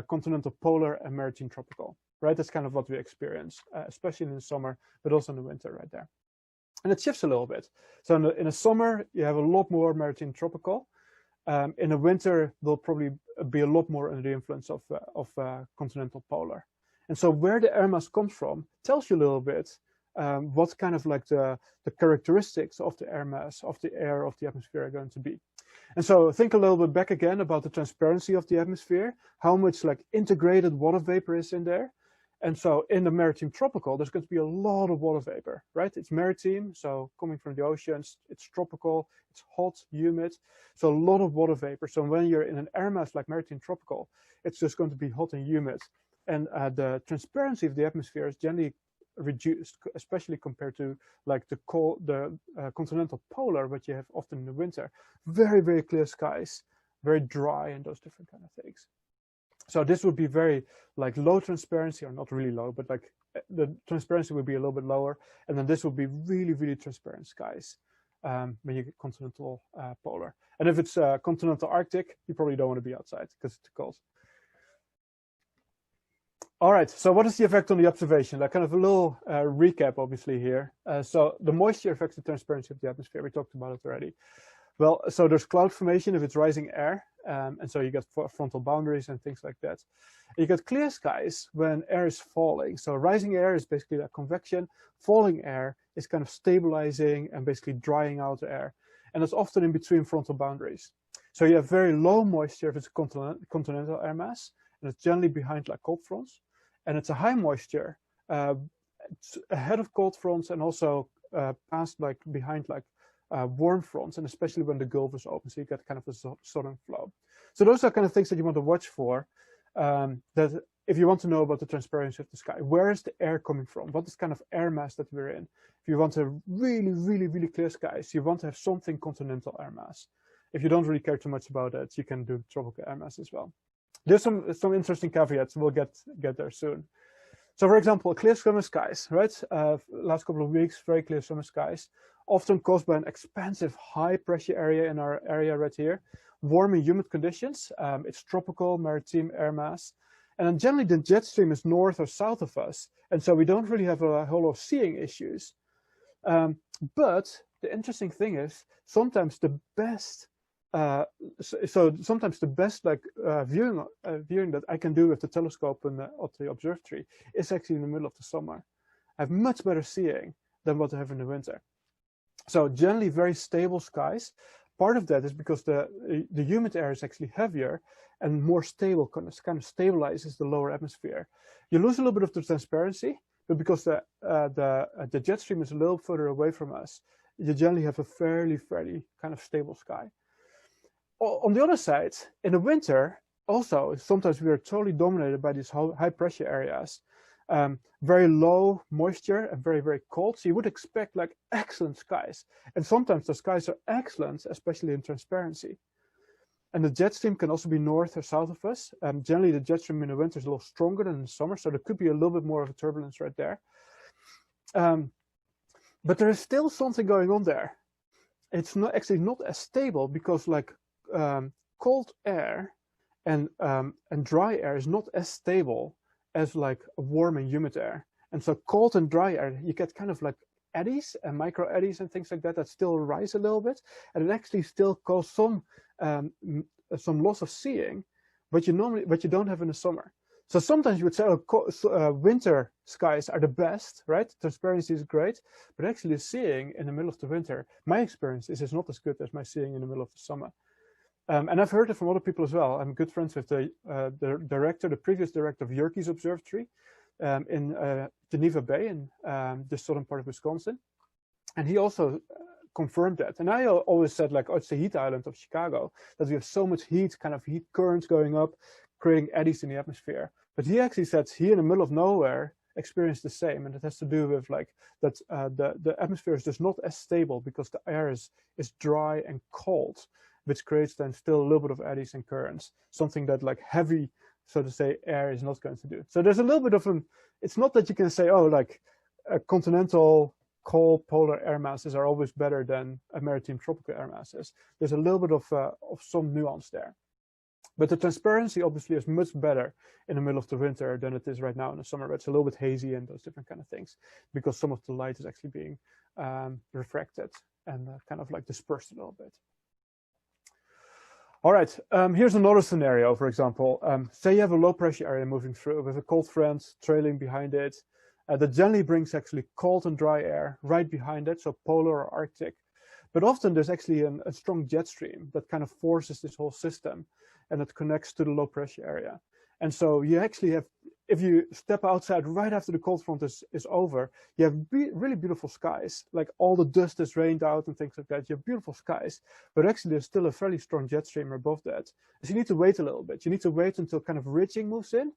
continental polar and maritime tropical, right? That's kind of what we experience, especially in the summer, but also in the winter right there. And it shifts a little bit. So in the summer, you have a lot more maritime tropical. In the winter, there'll probably be a lot more under the influence of continental polar. And so where the air mass comes from tells you a little bit what kind of like the characteristics of the air mass, of the air, of the atmosphere are going to be. And so think a little bit back again about the transparency of the atmosphere, how much like integrated water vapor is in there. And so in the maritime tropical, there's going to be a lot of water vapor, right? It's maritime, so coming from the oceans, it's tropical, it's hot, humid, so a lot of water vapor. So when you're in an air mass like maritime tropical, it's just going to be hot and humid. And the transparency of the atmosphere is generally reduced, especially compared to like the continental polar, which you have often in the winter. Very, very clear skies, very dry, and those different kind of things. So this would be very like low transparency, or not really low, but like the transparency would be a little bit lower. And then this would be really, really transparent skies when you get continental polar. And if it's continental Arctic, you probably don't want to be outside because it's too cold. All right, so what is the effect on the observation? Like kind of a little recap, obviously, here. So the moisture affects the transparency of the atmosphere. We talked about it already. Well, so there's cloud formation if it's rising air, and so you get frontal boundaries and things like that. You get clear skies when air is falling. So rising air is basically that convection. Falling air is kind of stabilizing and basically drying out the air. And it's often in between frontal boundaries. So you have very low moisture if it's a continental air mass, and it's generally behind like cold fronts. And it's a high moisture it's ahead of cold fronts and also past like behind like warm fronts, and especially when the Gulf is open, so you get kind of a southern flow. So those are kind of things that you want to watch for. That if you want to know about the transparency of the sky, where is the air coming from? What is kind of air mass that we're in? If you want to really, really, really clear skies, you want to have something continental air mass. If you don't really care too much about it, you can do tropical air mass as well. There's some interesting caveats. We'll get there soon. So, for example, clear summer skies, right? Last couple of weeks, very clear summer skies, often caused by an expansive high pressure area in our area right here. Warm and humid conditions. It's tropical maritime air mass. And then generally the jet stream is north or south of us. And so we don't really have a whole lot of seeing issues. But the interesting thing is sometimes the best sometimes the best like viewing that I can do with the telescope and at the observatory is actually in the middle of the summer. I have much better seeing than what I have in the winter. So generally very stable skies. Part of that is because the humid air is actually heavier and more stable, kind of stabilizes the lower atmosphere. You lose a little bit of the transparency, but because the jet stream is a little further away from us, you generally have a fairly kind of stable sky. On the other side, in the winter, also, sometimes we are totally dominated by these high pressure areas, very low moisture and very, very cold. So you would expect like excellent skies. And sometimes the skies are excellent, especially in transparency. And the jet stream can also be north or south of us. Generally, the jet stream in the winter is a little stronger than in the summer, so there could be a little bit more of a turbulence right there. But there is still something going on there. It's not actually not as stable because like cold air and dry air is not as stable as like warm and humid air. And so cold and dry air, you get kind of like eddies and micro eddies and things like that still rise a little bit, and it actually still causes some loss of seeing, but you don't have in the summer. So sometimes you would say, winter skies are the best, right? Transparency is great, but actually seeing in the middle of the winter, my experience is not as good as my seeing in the middle of the summer. And I've heard it from other people as well. I'm good friends with the previous director of Yerkes Observatory in Geneva Bay in the southern part of Wisconsin. And he also confirmed that. And I always said, like, oh, it's the heat island of Chicago, that we have so much heat, kind of heat currents going up, creating eddies in the atmosphere. But he actually said he in the middle of nowhere experienced the same. And it has to do with like that the atmosphere is just not as stable because the air is dry and cold, which creates then still a little bit of eddies and currents, something that like heavy, so to say, air is not going to do. So there's a little bit of it's not that you can say, oh, like continental cold polar air masses are always better than maritime tropical air masses. There's a little bit of some nuance there. But the transparency obviously is much better in the middle of the winter than it is right now in the summer. It's a little bit hazy and those different kind of things because some of the light is actually being refracted and kind of like dispersed a little bit. All right, here's another scenario, for example. Say you have a low pressure area moving through with a cold front trailing behind it. That generally brings actually cold and dry air right behind it, so polar or Arctic. But often there's actually a strong jet stream that kind of forces this whole system and it connects to the low pressure area. And so you actually have, if you step outside right after the cold front is over, you have really beautiful skies, like all the dust is rained out and things like that. You have beautiful skies, but actually there's still a fairly strong jet stream above that. So you need to wait a little bit. You need to wait until kind of ridging moves in.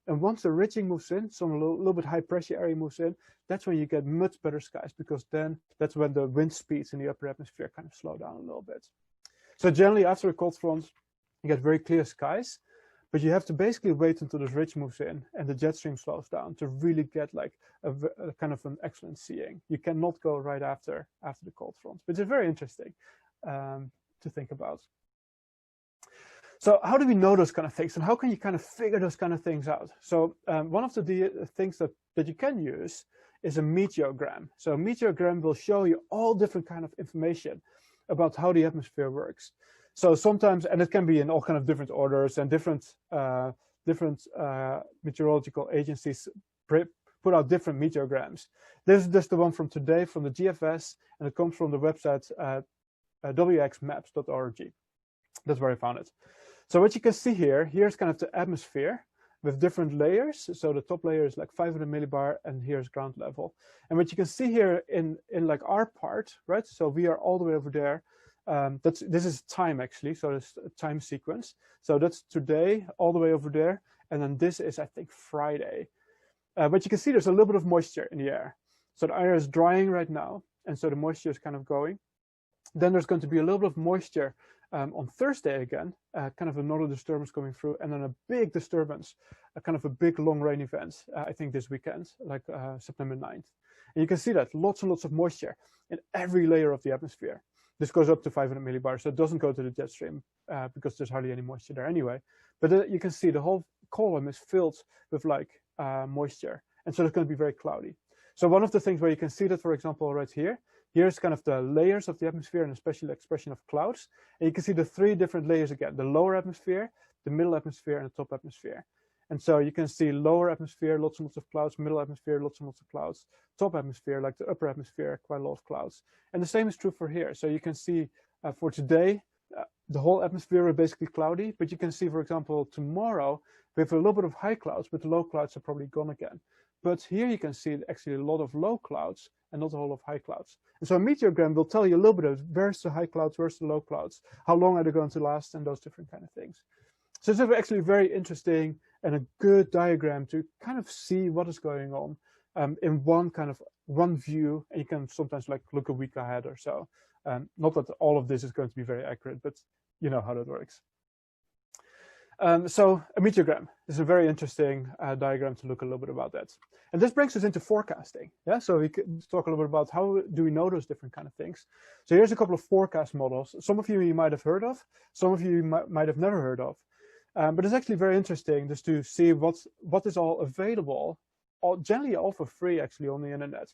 And once the ridging moves in, some little bit high pressure area moves in, that's when you get much better skies, because then that's when the wind speeds in the upper atmosphere kind of slow down a little bit. So generally after a cold front, you get very clear skies, but you have to basically wait until this ridge moves in and the jet stream slows down to really get like a kind of an excellent seeing. You cannot go right after the cold front, which is very interesting to think about. So how do we know those kind of things, and how can you kind of figure those kind of things out? So one of the things that you can use is a meteorogram. So a meteorogram will show you all different kind of information about how the atmosphere works. So sometimes, and it can be in all kind of different orders, and different meteorological agencies put out different meteorograms. This is just the one from today from the GFS, and it comes from the website wxmaps.org. That's where I found it. So what you can see here, here's kind of the atmosphere with different layers. So the top layer is like 500 millibar, and here's ground level. And what you can see here in like our part, right? So we are all the way over there. This is time actually, so it's a time sequence. So that's today, all the way over there, and then this is, I think, Friday. But you can see there's a little bit of moisture in the air. So the air is drying right now, and so the moisture is kind of going. Then there's going to be a little bit of moisture on Thursday again, kind of another disturbance coming through, and then a big disturbance, kind of a big long rain event, I think this weekend, like September 9th. And you can see that lots and lots of moisture in every layer of the atmosphere. This goes up to 500 millibars, so it doesn't go to the jet stream because there's hardly any moisture there anyway. But you can see the whole column is filled with like moisture, and so it's going to be very cloudy. So one of the things where you can see that, for example, right here, here's kind of the layers of the atmosphere and especially the expression of clouds. And you can see the three different layers again, the lower atmosphere, the middle atmosphere, and the top atmosphere. And so you can see lower atmosphere, lots and lots of clouds, middle atmosphere, lots and lots of clouds, top atmosphere, like the upper atmosphere, quite a lot of clouds. And the same is true for here. So you can see for today, the whole atmosphere is basically cloudy, but you can see, for example, tomorrow, we have a little bit of high clouds, but the low clouds are probably gone again. But here you can see actually a lot of low clouds and not a whole of high clouds. And so a meteorogram will tell you a little bit of where's the high clouds, where's the low clouds, how long are they going to last, and those different kind of things. So it's actually very interesting and a good diagram to kind of see what is going on in one view, and you can sometimes like look a week ahead or so. Not that all of this is going to be very accurate, but you know how that works. So a meteorogram is a very interesting diagram to look a little bit about that. And this brings us into forecasting. Yeah, so we could talk a little bit about how do we know those different kind of things. So here's a couple of forecast models. Some of you might have heard of, some of you might have never heard of. But it's actually very interesting just to see what is all available, generally all for free actually on the internet.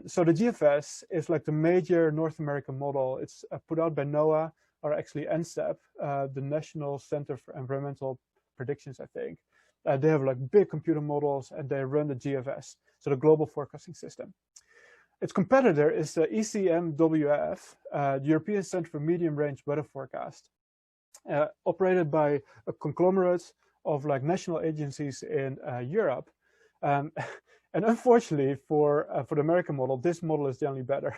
So the GFS is like the major North American model. It's put out by NOAA, or actually NCEP, the National Center for Environmental Predictions, I think. They have like big computer models, and they run the GFS, so the Global Forecasting System. Its competitor is the ECMWF, the European Center for Medium Range Weather Forecast, operated by a conglomerate of like national agencies in Europe. And unfortunately for the American model, this model is generally better.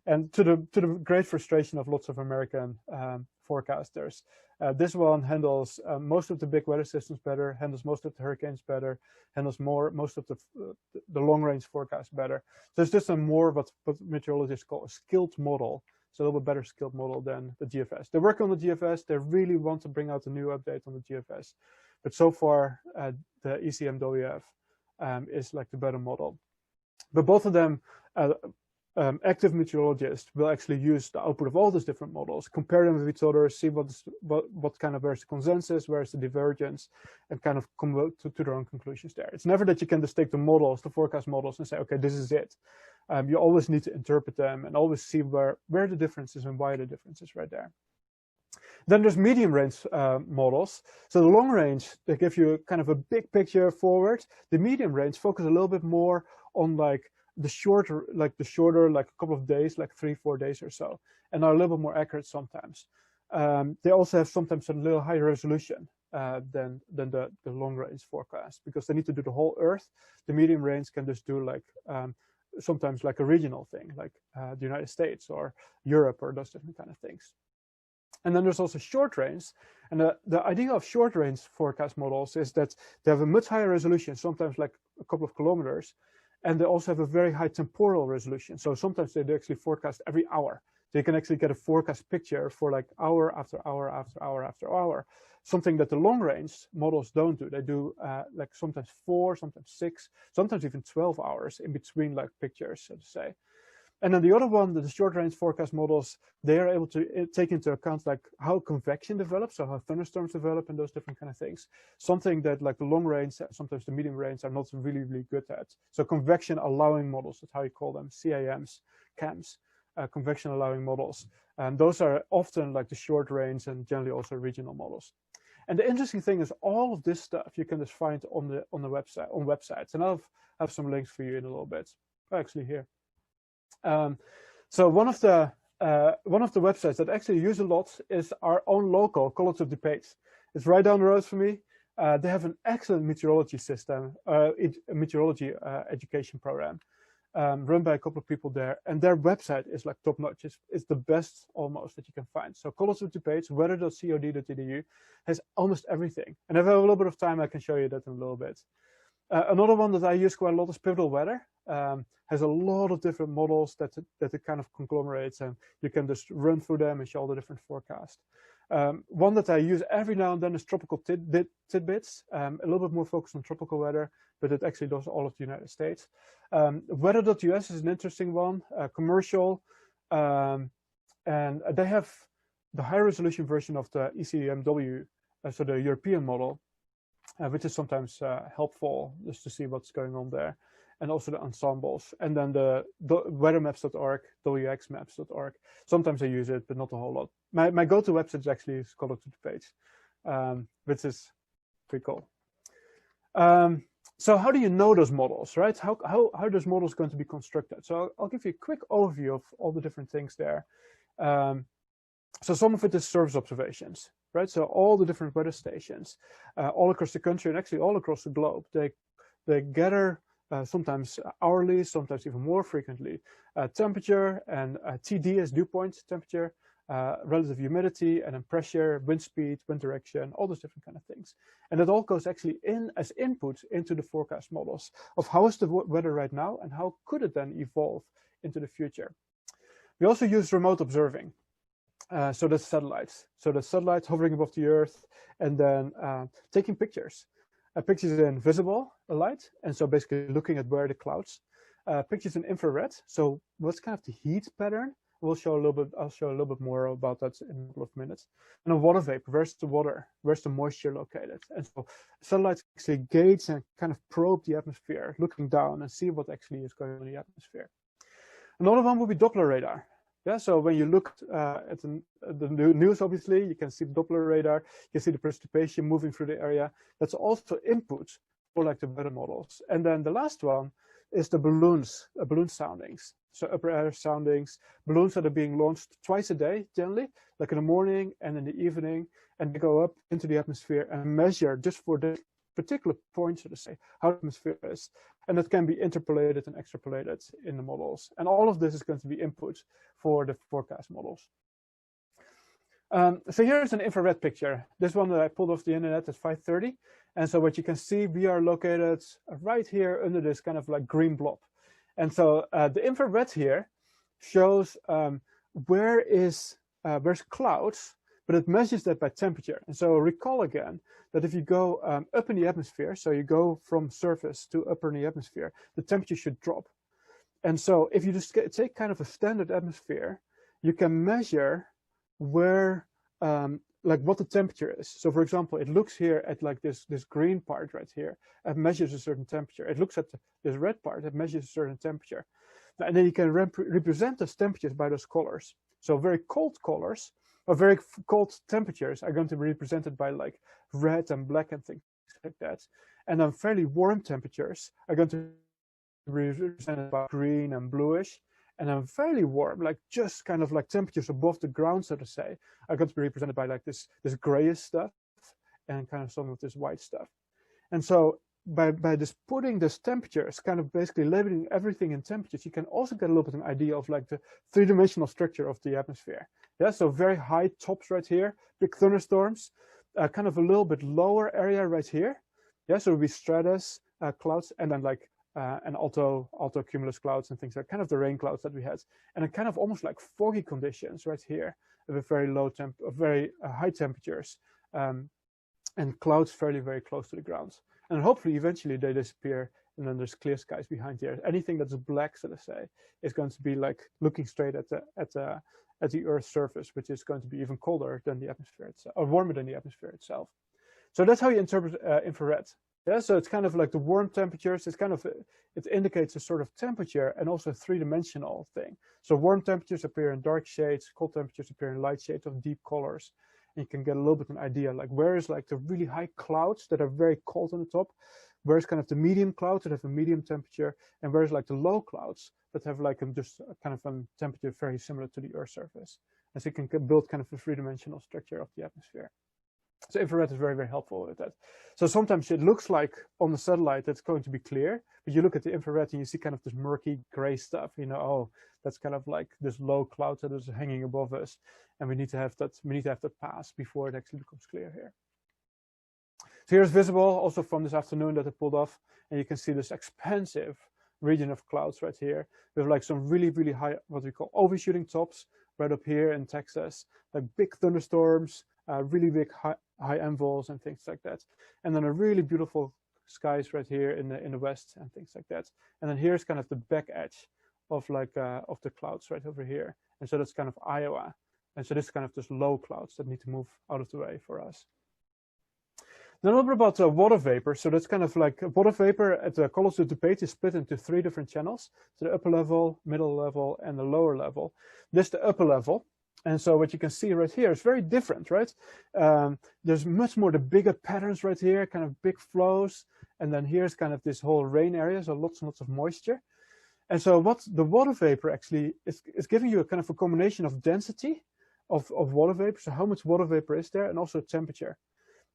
And to the great frustration of lots of American forecasters, this one handles most of the big weather systems better, handles most of the hurricanes better, handles most of the long-range forecast better. So it's just a more what meteorologists call a skilled model. It's a little bit better skilled model than the GFS. They work on the GFS. They really want to bring out a new update on the GFS. But so far, the ECMWF is like the better model. But both of them, active meteorologists will actually use the output of all these different models, compare them with each other, see what kind of, where's the consensus, where's the divergence, and kind of come to their own conclusions there. It's never that you can just take the models, the forecast models, and say, okay, this is it. You always need to interpret them and always see where the difference is and why the difference is right there. Then there's medium range models. So the long range, they give you kind of a big picture forward. The medium range focus a little bit more on like the shorter, like a couple of days, like 3-4 days or so, and are a little bit more accurate sometimes. They also have sometimes a little higher resolution than the long range forecast, because they need to do the whole Earth. The medium range can just do like sometimes like a regional thing, like the United States or Europe or those different kind of things. And then there's also short range. And the idea of short range forecast models is that they have a much higher resolution, sometimes like a couple of kilometers. And they also have a very high temporal resolution. So sometimes they actually forecast every hour. So you can actually get a forecast picture for like hour after hour after hour after hour. Something that the long range models don't do. They do like sometimes 4, sometimes 6, sometimes even 12 hours in between like pictures, so to say. And then the other one, the short range forecast models, they are able to take into account like how convection develops, so how thunderstorms develop and those different kind of things. Something that like the long range, sometimes the medium range are not really, really good at. So convection allowing models, that's how you call them, CAMs, CAMs, convection allowing models. And those are often like the short range and generally also regional models. And the interesting thing is all of this stuff you can just find on the website, on websites. And I'll have some links for you in a little bit. Actually here. So one of the websites that I actually use a lot is our own local College of Debates. It's right down the road from me. They have an excellent meteorology system, meteorology education program run by a couple of people there, and their website is like top notch. It's the best almost that you can find. So College of Debates, weather.cod.edu, has almost everything. And if I have a little bit of time, I can show you that in a little bit. Another one that I use quite a lot is Pivotal Weather. Has a lot of different models that it kind of conglomerates, and you can just run through them and show all the different forecasts. One that I use every now and then is Tropical Tidbits, a little bit more focused on tropical weather, but it actually does all of the United States. Weather.us is an interesting one, commercial, and they have the high resolution version of the ECMW, so the European model, which is sometimes helpful just to see what's going on there, and also the ensembles, and then the weathermaps.org, wxmaps.org. Sometimes I use it, but not a whole lot. My go-to website actually is College of Debates, which is pretty cool. So how do you know those models, right? How are those models going to be constructed? So I'll give you a quick overview of all the different things there. So some of it is surface observations, right? So all the different weather stations all across the country and actually all across the globe, they gather sometimes hourly, sometimes even more frequently, temperature and TD as dew point temperature, relative humidity, and then pressure, wind speed, wind direction, all those different kind of things. And it all goes actually in as input into the forecast models of how is the weather right now and how could it then evolve into the future. We also use remote observing. So that's satellites. So the satellites hovering above the Earth and then taking pictures. Pictures in visible light, and so basically looking at where the clouds. Pictures in infrared, so what's kind of the heat pattern. I'll show a little bit more about that in a couple of minutes. And then water vapor, where's the water? Where's the moisture located? And so satellites actually gauge and kind of probe the atmosphere, looking down and see what actually is going on in the atmosphere. Another one would be Doppler radar. Yeah, so when you look at the news, obviously, you can see the Doppler radar, you can see the precipitation moving through the area. That's also input for like the weather models. And then the last one is the balloon soundings. So upper air soundings, balloons that are being launched twice a day, generally, like in the morning and in the evening, and they go up into the atmosphere and measure just for the particular point, so to say, how the atmosphere is. And that can be interpolated and extrapolated in the models. And all of this is going to be input for the forecast models. So here's an infrared picture. This one that I pulled off the internet at 5:30. And so what you can see, we are located right here under this kind of like green blob. And so the infrared here shows where's clouds, but it measures that by temperature. And so recall again that if you go up in the atmosphere, so you go from surface to upper in the atmosphere, the temperature should drop. And so if you just take kind of a standard atmosphere, you can measure where, like what the temperature is. So for example, it looks here at like this green part right here, and measures a certain temperature. It looks at this red part, it measures a certain temperature. And then you can represent those temperatures by those colors. So very cold colors, or very cold temperatures are going to be represented by like red and black and things like that. And then fairly warm temperatures are going to be represented by green and bluish. And then fairly warm, like just kind of like temperatures above the ground, so to say, are going to be represented by like this grayish stuff and kind of some of this white stuff. And so by just putting this temperatures, kind of basically labeling everything in temperatures, you can also get a little bit of an idea of like the three-dimensional structure of the atmosphere. Yeah, so very high tops right here, big thunderstorms, kind of a little bit lower area right here. Yeah, so it would be stratus clouds, and then like and alto cumulus clouds and things like kind of the rain clouds that we had, and then kind of almost like foggy conditions right here with very very high temperatures, and clouds very close to the ground. And hopefully eventually they disappear, and then there's clear skies behind here. Anything that's black, so to say, is going to be like looking straight at the Earth's surface, which is going to be even colder than the atmosphere itself, or warmer than the atmosphere itself. So that's how you interpret infrared. Yeah, so it's kind of like the warm temperatures. It's kind of it indicates a sort of temperature and also a three-dimensional thing. So warm temperatures appear in dark shades, cold temperatures appear in light shades of deep colors. And you can get a little bit of an idea, like where is like the really high clouds that are very cold on the top, where's kind of the medium clouds that have a medium temperature, and where's like the low clouds that have like just kind of a temperature very similar to the Earth's surface. And so you can build kind of a three-dimensional structure of the atmosphere. So infrared is very helpful with that. So sometimes it looks like on the satellite that's going to be clear, but you look at the infrared and you see kind of this murky gray stuff. You know, oh, that's kind of like this low cloud that is hanging above us, and we need to have that pass before it actually becomes clear here. So here's visible also from this afternoon that I pulled off, and you can see this expansive region of clouds right here with like some really high, what we call overshooting tops right up here in Texas, like big thunderstorms, really big high envols and things like that, and then a really beautiful skies right here in the west and things like that. And then here's kind of the back edge of like of the clouds right over here, and so that's kind of Iowa, and so this is kind of just low clouds that need to move out of the way for us. Then a little bit about water vapor. So that's kind of like water vapor at the colors of the page is split into three different channels: so the upper level, middle level, and the lower level. This is the upper level. And so what you can see right here is very different, right? There's much more the bigger patterns right here, kind of big flows. And then here's kind of this whole rain area, so lots and lots of moisture. And so what the water vapor actually is giving you a kind of a combination of density of water vapor, so how much water vapor is there, and also temperature.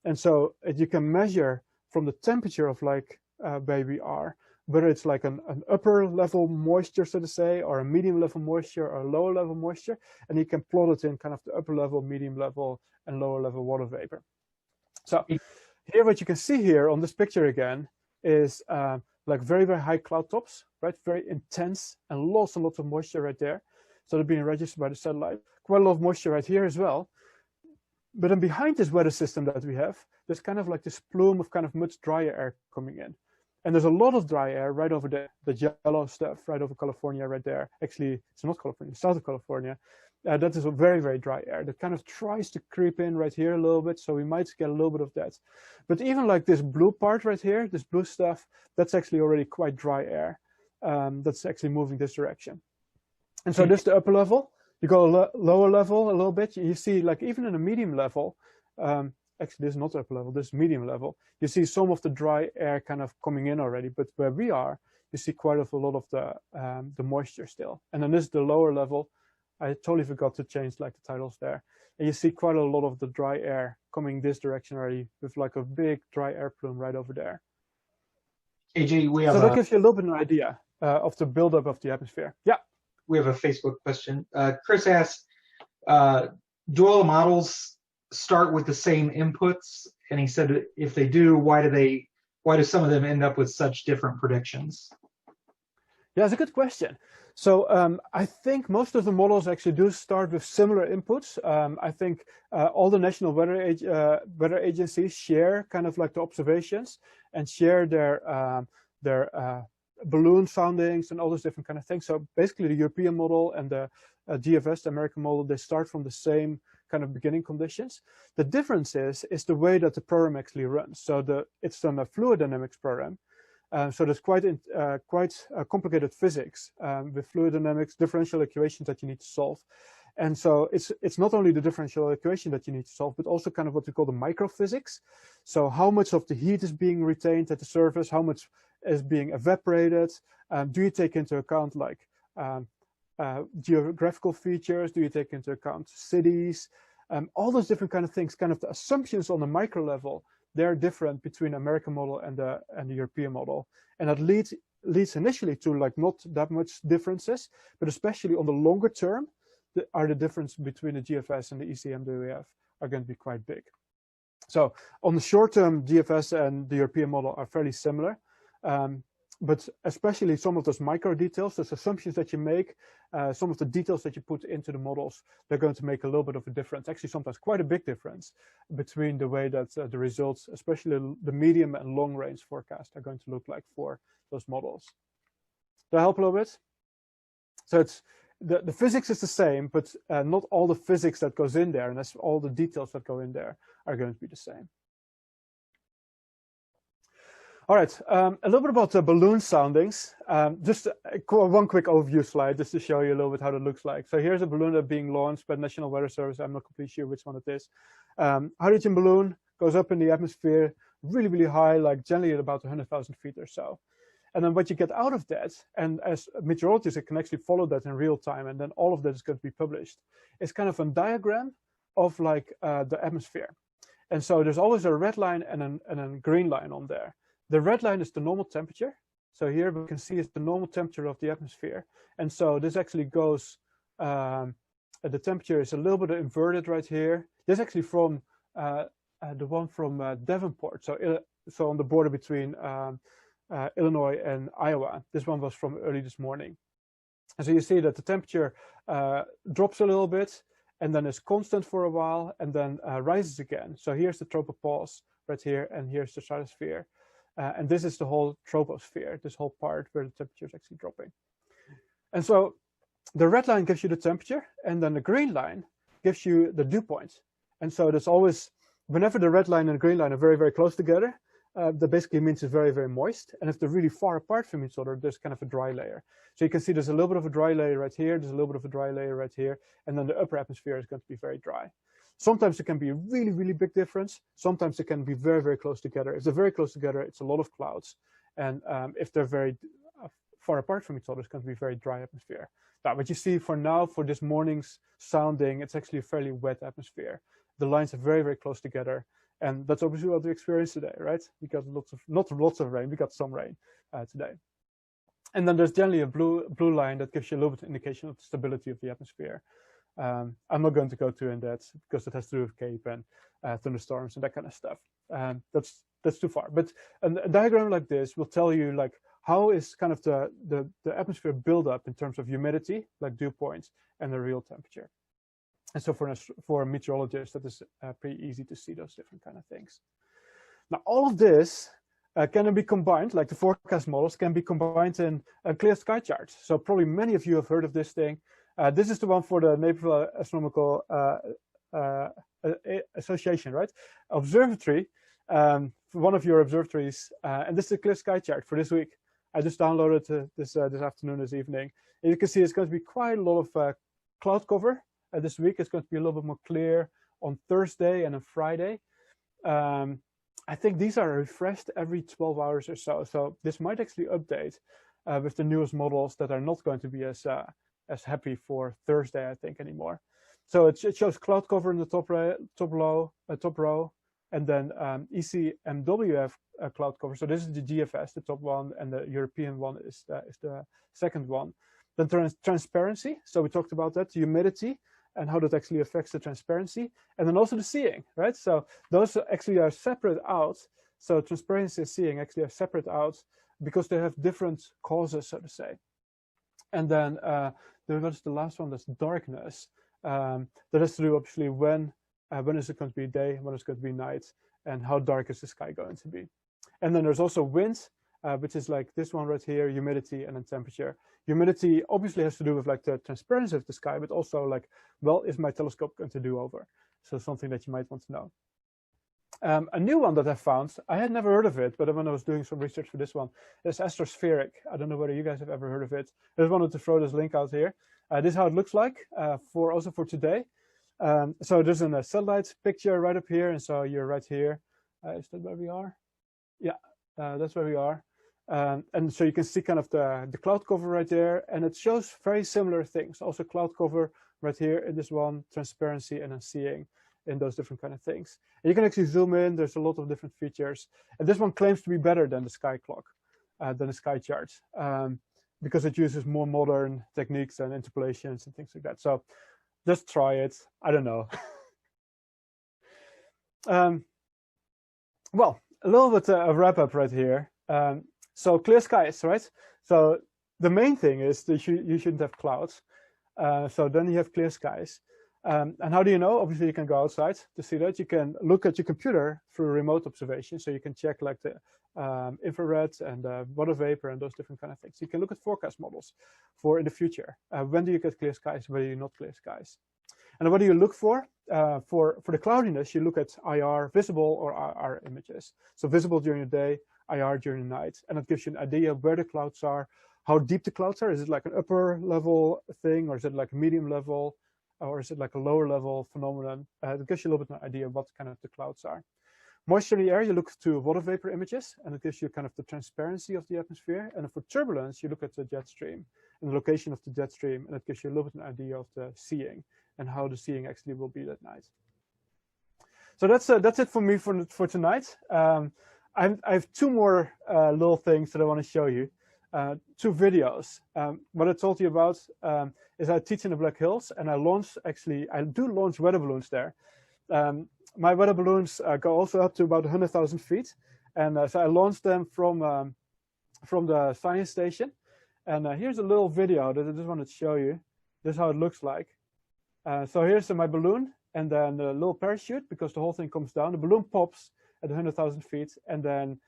And so you can measure from the temperature of like where we are, whether it's like an upper level moisture, so to say, or a medium level moisture or a lower level moisture, and you can plot it in kind of the upper level, medium level, and lower level water vapor. So here what you can see here on this picture again is like very high cloud tops, right? Very intense and lots of moisture right there. So they're being registered by the satellite. Quite a lot of moisture right here as well. But then behind this weather system that we have, there's kind of like this plume of kind of much drier air coming in. And there's a lot of dry air right over there, the yellow stuff right over California right there. Actually, it's not California, it's south of California. That is a very dry air that kind of tries to creep in right here a little bit. So we might get a little bit of that. But even like this blue part right here, this blue stuff, that's actually already quite dry air. That's actually moving this direction. And so this is the upper level. You go lower level a little bit. You see like even in a medium level, actually this is not upper level, this is medium level. You see some of the dry air kind of coming in already, but where we are, you see quite a lot of the moisture still. And then this is the lower level. I totally forgot to change like the titles there. And you see quite a lot of the dry air coming this direction already with like a big dry air plume right over there. AJ, we have so that gives you a little bit of an idea of the buildup of the atmosphere. Yeah. We have a Facebook question. Chris asked, do all the models start with the same inputs? And he said, if they do, why do some of them end up with such different predictions? Yeah, it's a good question. So I think most of the models actually do start with similar inputs. I think all the national weather agencies share kind of like the observations and share their balloon soundings and all those different kind of things. So basically the European model and the GFS, the American model, they start from the same kind of beginning conditions. The difference is the way that the program actually runs. So it's on a fluid dynamics program. So there's quite complicated physics with fluid dynamics, differential equations that you need to solve. And so it's not only the differential equation that you need to solve, but also kind of what we call the microphysics. So how much of the heat is being retained at the surface, how much is being evaporated? Do you take into account like geographical features? Do you take into account cities? All those different kind of things, kind of the assumptions on the micro level, they're different between the American model and the European model. And that leads initially to like not that much differences, but especially on the longer term, the difference between the GFS and the ECMWF are going to be quite big. So on the short term, GFS and the European model are fairly similar. But especially some of those micro details, those assumptions that you make, some of the details that you put into the models, they're going to make a little bit of a difference. Actually, sometimes quite a big difference between the way that the results, especially the medium and long range forecast, are going to look like for those models. Does that help a little bit? So it's the physics is the same, but not all the physics that goes in there, and that's all the details that go in there are going to be the same. All right, a little bit about the balloon soundings. Just one quick overview slide just to show you a little bit how it looks like. So here's a balloon that's being launched by the National Weather Service. I'm not completely sure which one it is. Hydrogen balloon goes up in the atmosphere, really, really high, like generally at about 100,000 feet or so. And then what you get out of that, and as meteorologists, it can actually follow that in real time, and then all of that is going to be published. It's kind of a diagram of like the atmosphere. And so there's always a red line and a green line on there. The red line is the normal temperature. So here we can see it's the normal temperature of the atmosphere. And so this actually goes, the temperature is a little bit inverted right here. This is actually from the one from Devonport. So on the border between Illinois and Iowa. This one was from early this morning. And so you see that the temperature drops a little bit and then is constant for a while and then rises again. So here's the tropopause right here, and here's the stratosphere. And this is the whole troposphere, this whole part where the temperature is actually dropping. And so the red line gives you the temperature, and then the green line gives you the dew point. And so there's always, whenever the red line and the green line are very, very close together, that basically means it's very, very moist. And if they're really far apart from each other, there's kind of a dry layer. So you can see there's a little bit of a dry layer right here, there's a little bit of a dry layer right here, and then the upper atmosphere is going to be very dry. Sometimes it can be a really, really big difference. Sometimes it can be very, very close together. If they're very close together, it's a lot of clouds. And if they're very far apart from each other, it's going to be very dry atmosphere. Now, what you see for now, for this morning's sounding, it's actually a fairly wet atmosphere. The lines are very, very close together. And that's obviously what we experienced today, right? We got not lots of rain, we got some rain today. And then there's generally a blue line that gives you a little bit of indication of the stability of the atmosphere. I'm not going to go too in that because it has to do with Cape and thunderstorms and that kind of stuff. That's too far. But a diagram like this will tell you like how is kind of the atmosphere buildup in terms of humidity, like dew points, and the real temperature. And so for meteorologists, that is pretty easy to see those different kind of things. Now, all of this can be combined, like the forecast models can be combined in a clear sky chart. So probably many of you have heard of this thing. This is the one for the Naperville Astronomical Association, right? Observatory, one of your observatories, and this is a clear sky chart for this week. I just downloaded this afternoon, this evening. And you can see it's going to be quite a lot of cloud cover this week. It's going to be a little bit more clear on Thursday and on Friday. I think these are refreshed every 12 hours or so. So this might actually update with the newest models that are not going to be as happy for Thursday, I think, anymore. So it shows cloud cover in the top row, and then ECMWF cloud cover. So this is the GFS, the top one, and the European one is the second one. Then transparency. So we talked about that, humidity, and how that actually affects the transparency, and then also the seeing, right? So those actually are separate out. So transparency and seeing actually are separate out because they have different causes, so to say. And then what's the last one? That's darkness. That has to do obviously when is it going to be day, when is it going to be night, and how dark is the sky going to be. And then there's also wind, which is like this one right here, humidity and then temperature. Humidity obviously has to do with like the transparency of the sky, but also like, well, is my telescope going to do over? So something that you might want to know. A new one that I found, I had never heard of it, but when I was doing some research for this one, is Astrospheric. I don't know whether you guys have ever heard of it. I just wanted to throw this link out here. This is how it looks like also for today. So there's a satellite picture right up here, and so you're right here. Is that where we are? Yeah, that's where we are. And so you can see kind of the cloud cover right there, and it shows very similar things. Also cloud cover right here in this one, transparency, and then seeing in those different kind of things. And you can actually zoom in. There's a lot of different features. And this one claims to be better than the sky clock, than the sky chart, because it uses more modern techniques and interpolations and things like that. So just try it. I don't know. Well, a little bit of wrap up right here. So clear skies, right? So the main thing is that you shouldn't have clouds. So then you have clear skies. And how do you know? Obviously, you can go outside to see that. You can look at your computer through remote observation. So you can check like the infrared and water vapor and those different kind of things. You can look at forecast models for in the future. When do you get clear skies? When do you not clear skies? And what do you look for? For the cloudiness, you look at IR visible or IR images. So visible during the day, IR during the night. And it gives you an idea of where the clouds are, how deep the clouds are. Is it like an upper level thing, or is it like a medium level? Or is it like a lower level phenomenon? It gives you a little bit of an idea of what kind of the clouds are. Moisture in the air, you look to water vapor images, and it gives you kind of the transparency of the atmosphere. And for turbulence, you look at the jet stream and the location of the jet stream, and it gives you a little bit of an idea of the seeing and how the seeing actually will be that night. So that's it for me for tonight. I have two more little things that I want to show you. Two videos. What I told you about is I teach in the Black Hills, and I do launch weather balloons there. My weather balloons go also up to about 100,000 feet, and so I launched them from the science station. And here's a little video that I just wanted to show you. This is how it looks like. So here's my balloon, and then the little parachute, because the whole thing comes down. The balloon pops at 100,000 feet, and then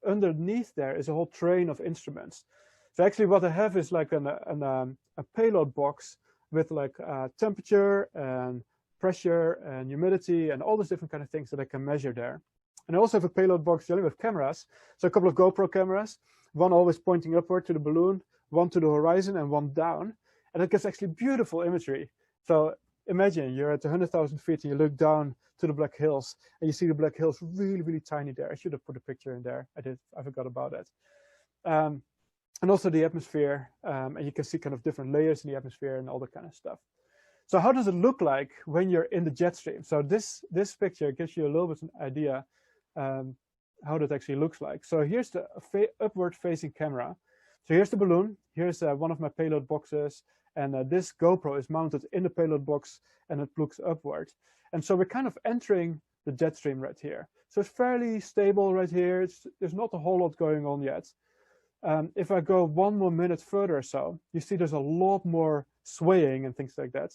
underneath there is a whole train of instruments. So actually what I have is like a payload box with like temperature and pressure and humidity and all those different kind of things that I can measure there. And I also have a payload box with cameras. So a couple of GoPro cameras, one always pointing upward to the balloon, one to the horizon and one down. And it gets actually beautiful imagery. So imagine you're at 100,000 feet and you look down to the Black Hills, and you see the Black Hills really, really tiny there. I should have put a picture in there. I forgot about it. And also the atmosphere, and you can see kind of different layers in the atmosphere and all that kind of stuff. So how does it look like when you're in the jet stream? So this picture gives you a little bit of an idea how that actually looks like. So here's the upward facing camera. So here's the balloon. Here's one of my payload boxes. And this GoPro is mounted in the payload box, and it looks upward. And so we're kind of entering the jet stream right here. So it's fairly stable right here. There's not a whole lot going on yet. If I go one more minute further or so, you see there's a lot more swaying and things like that.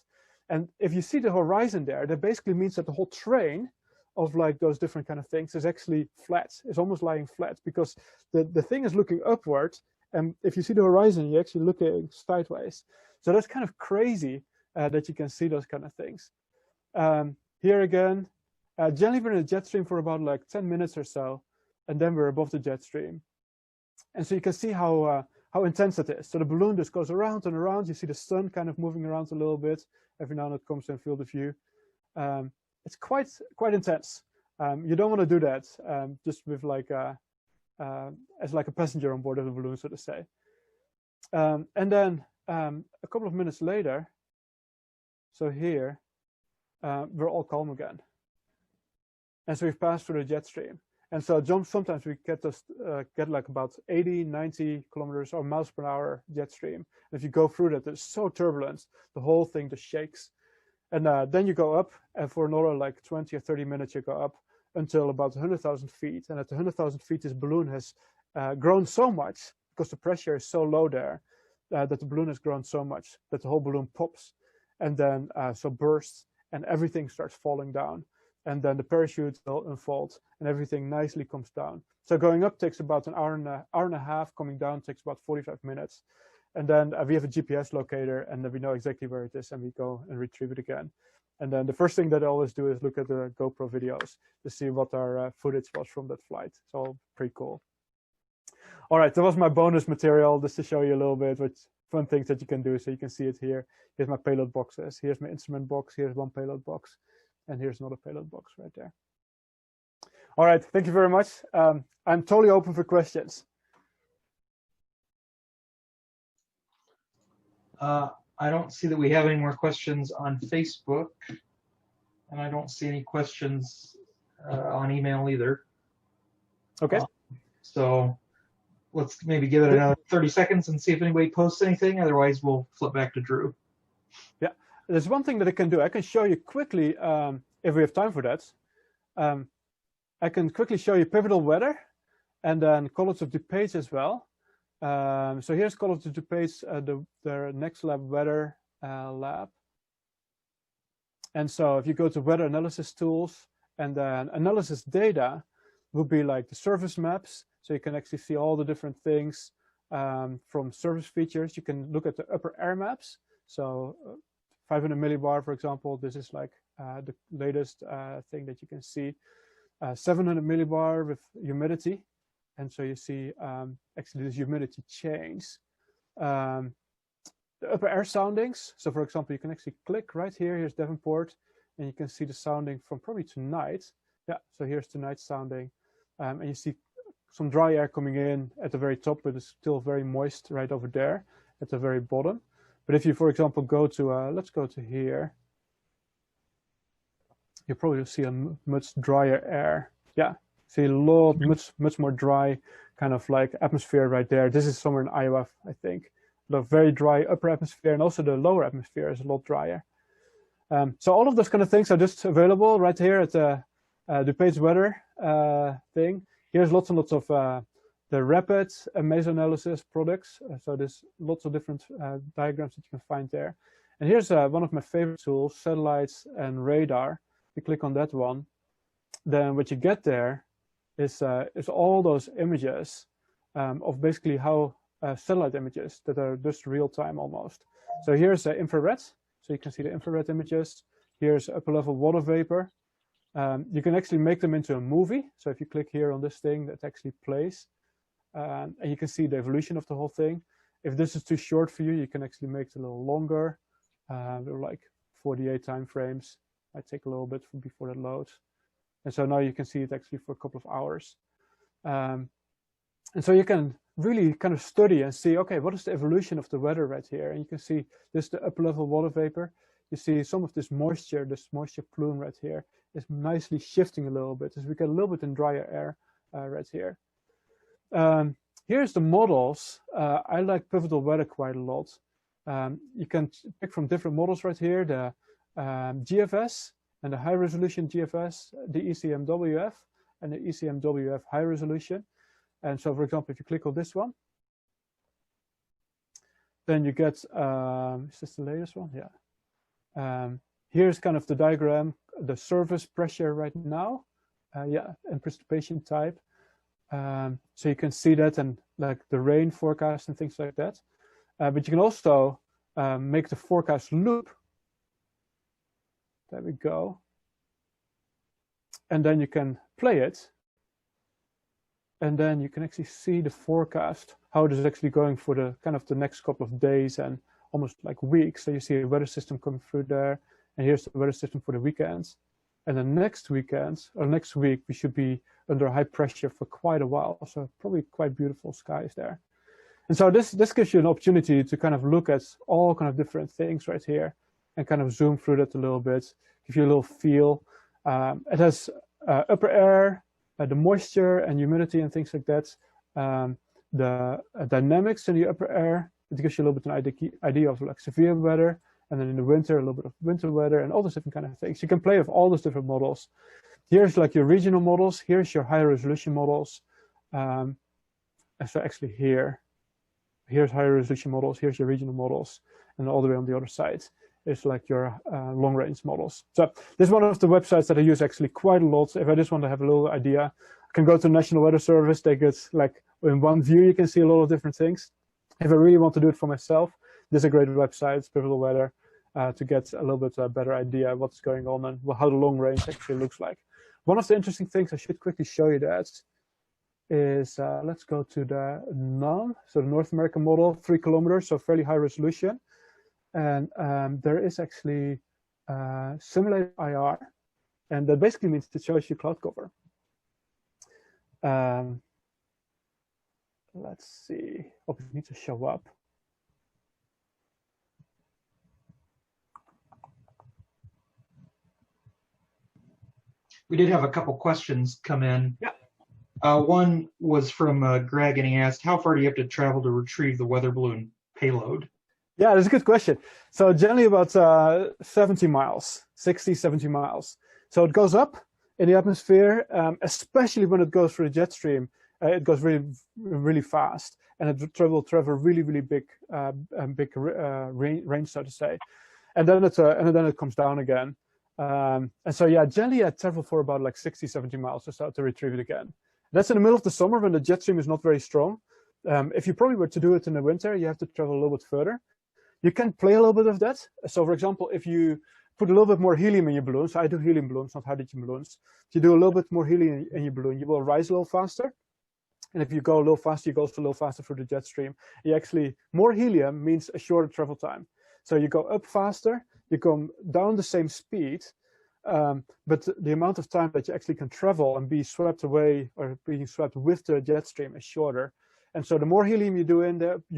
And if you see the horizon there, that basically means that the whole train of like those different kind of things is actually flat. It's almost lying flat because the thing is looking upward. And if you see the horizon, you're actually looking sideways. So that's kind of crazy that you can see those kind of things. Here again, generally we're in a jet stream for about like 10 minutes or so, and then we're above the jet stream. And so you can see how intense it is. So the balloon just goes around and around. You see the sun kind of moving around a little bit. Every now and then it comes in field of view. It's quite intense. You don't want to do that just with like as like a passenger on board of the balloon, so to say. And then a couple of minutes later, so here, we're all calm again. And so we've passed through the jet stream. And so sometimes we get like about 80, 90 kilometers or miles per hour jet stream. And if you go through that, it's so turbulent, the whole thing just shakes. And then you go up, and for another like 20 or 30 minutes, you go up until about 100,000 feet. And at 100,000 feet, this balloon has grown so much because the pressure is so low there that the balloon has grown so much that the whole balloon pops and then so bursts, and everything starts falling down. and then the parachute will unfold, and everything nicely comes down. So going up takes about an hour and a half. Coming down takes about 45 minutes. And then we have a GPS locator, and then we know exactly where it is, and we go and retrieve it again. And then the first thing that I always do is look at the GoPro videos to see what our footage was from that flight. So pretty cool. All right, that was my bonus material, just to show you a little bit what fun things that you can do. So you can see it here. Here's my payload boxes. Here's my instrument box. Here's one payload box. And here's another payload box right there. All right, thank you very much. I'm totally open for questions. I don't see that we have any more questions on Facebook, and I don't see any questions on email either. Okay. So let's maybe give it another 30 seconds and see if anybody posts anything. Otherwise, we'll flip back to Drew. Yeah, there's one thing that I can do. I can show you quickly, if we have time for that. I can quickly show you pivotal weather and then College of DuPage as well. So here's College of DuPage, their next lab weather lab. And so if you go to weather analysis tools, and then analysis data will be like the surface maps. So you can actually see all the different things from surface features. You can look at the upper air maps. So 500 millibar, for example, this is like the latest thing that you can see. 700 millibar with humidity. And so you see actually this humidity change. The upper air soundings. So for example, you can actually click right here. Here's Devonport. And you can see the sounding from probably tonight. Yeah, so here's tonight's sounding. And you see some dry air coming in at the very top, but it's still very moist right over there at the very bottom. But if you, for example, go to, let's go to here. You probably see a much drier air. Yeah, see a lot, much more dry kind of like atmosphere right there. This is somewhere in Iowa, I think. The very dry upper atmosphere, and also the lower atmosphere is a lot drier. So all of those kind of things are just available right here at the DuPage weather thing. Here's lots and lots of the rapid mesoanalysis products. So there's lots of different diagrams that you can find there. And here's one of my favorite tools, satellites and radar. You click on that one, then what you get there is all those images of basically how satellite images that are just real time almost. So here's infrared. So you can see the infrared images. Here's upper level water vapor. You can actually make them into a movie. So if you click here on this thing, that actually plays. And you can see the evolution of the whole thing. If this is too short for you, you can actually make it a little longer. They're like 48 time frames. Might take a little bit before it loads. And so now you can see it actually for a couple of hours. And so you can really kind of study and see, okay, what is the evolution of the weather right here? And you can see this, the upper level water vapor. You see some of this moisture plume right here is nicely shifting a little bit as we get a little bit in drier air right here. Here's the models. I like pivotal weather quite a lot. You can pick from different models right here, the GFS and the high resolution GFS, the ECMWF and the ECMWF high resolution. And so, for example, if you click on this one, then you get, is this the latest one? Yeah. Here's kind of the diagram, the surface pressure right now, yeah, and precipitation type. So you can see that and like the rain forecast and things like that. But you can also make the forecast loop. There we go. And then you can play it. And then you can actually see the forecast, how it is actually going for the kind of the next couple of days and almost like weeks. So you see a weather system coming through there. And here's the weather system for the weekends. And then next weekend, or next week, we should be under high pressure for quite a while. So probably quite beautiful skies there. And so this gives you an opportunity to kind of look at all kind of different things right here and kind of zoom through that a little bit, give you a little feel. It has upper air, the moisture and humidity and things like that. The dynamics in the upper air, it gives you a little bit an idea of like severe weather. And then in the winter, a little bit of winter weather and all those different kind of things. You can play with all those different models. Here's like your regional models. Here's your high resolution models. And so actually here's high resolution models. Here's your regional models and all the way on the other side. is like your long-range models. So this is one of the websites that I use actually quite a lot. If I just want to have a little idea, I can go to National Weather Service. They get like in one view you can see a lot of different things. If I really want to do it for myself, this is a great website, Pivotal Weather, to get a little bit better idea of what's going on and how the long range actually looks like. One of the interesting things, I should quickly show you that, is let's go to the NAM, so the North American model, 3 kilometers, so fairly high resolution. And there is actually simulated IR, and that basically means it shows you cloud cover. Let's see, hope it needs to show up. We did have a couple questions come in. Yeah. One was from Greg, and he asked, how far do you have to travel to retrieve the weather balloon payload? Yeah, that's a good question. So generally about 70 miles, 60, 70 miles. So it goes up in the atmosphere, especially when it goes through the jet stream. It goes really, really fast, and it will travel really, really big range, so to say. And then it comes down again. And so yeah, generally I travel for about like 60, 70 miles or so to retrieve it again. That's in the middle of the summer when the jet stream is not very strong. If you probably were to do it in the winter, you have to travel a little bit further. You can play a little bit of that. So for example, if you put a little bit more helium in your balloon, so I do helium balloons, not hydrogen balloons. If you do a little bit more helium in your balloon, you will rise a little faster. And if you go a little faster, you go also a little faster through the jet stream. More helium means a shorter travel time. So you go up faster, you come down the same speed, but the amount of time that you actually can travel and be swept away or being swept with the jet stream is shorter. And so the more helium you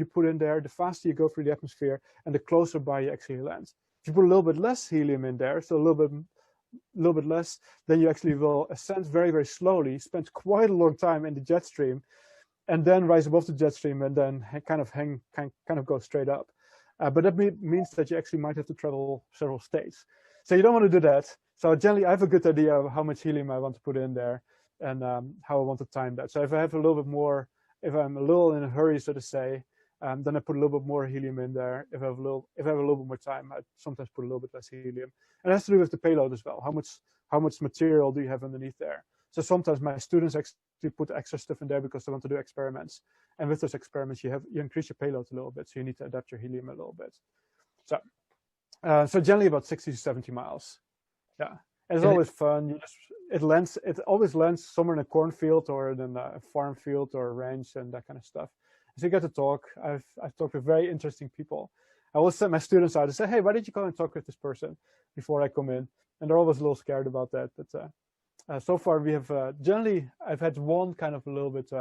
put in there, the faster you go through the atmosphere and the closer by you actually land. If you put a little bit less helium in there, so a little bit less, then you actually will ascend very, very slowly, spend quite a long time in the jet stream, and then rise above the jet stream and then kind of go straight up. But that means that you actually might have to travel several states. So you don't want to do that. So generally, I have a good idea of how much helium I want to put in there and how I want to time that. So if I have a little bit more, if I'm a little in a hurry, so to say, then I put a little bit more helium in there. If I have a little bit more time, I sometimes put a little bit less helium. And it has to do with the payload as well. How much material do you have underneath there? So sometimes my students actually put extra stuff in there because they want to do experiments. And with those experiments, you increase your payload a little bit, so you need to adapt your helium a little bit. So generally about 60 to 70 miles. Yeah, and it's always fun. It always lands somewhere in a cornfield or in a farm field or a ranch and that kind of stuff. So you get to talk. I've talked with very interesting people. I always send my students out and say, hey, why did you go and talk with this person before I come in? And they're always a little scared about that. But so far we have generally, I've had one kind of a little bit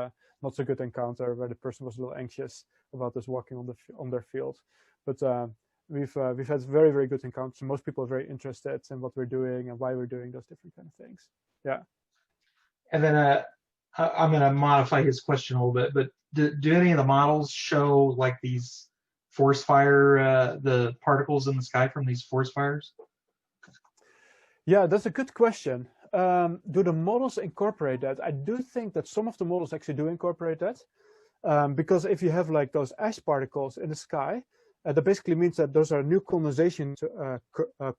not so good encounter where the person was a little anxious about us walking on their field. But we've had very, very good encounters. Most people are very interested in what we're doing and why we're doing those different kind of things. Yeah. And then I'm going to modify his question a little bit, but do any of the models show like these forest fire, the particles in the sky from these forest fires? Yeah, that's a good question. Do the models incorporate that? I do think that some of the models actually do incorporate that, because if you have like those ash particles in the sky, that basically means that those are new condensation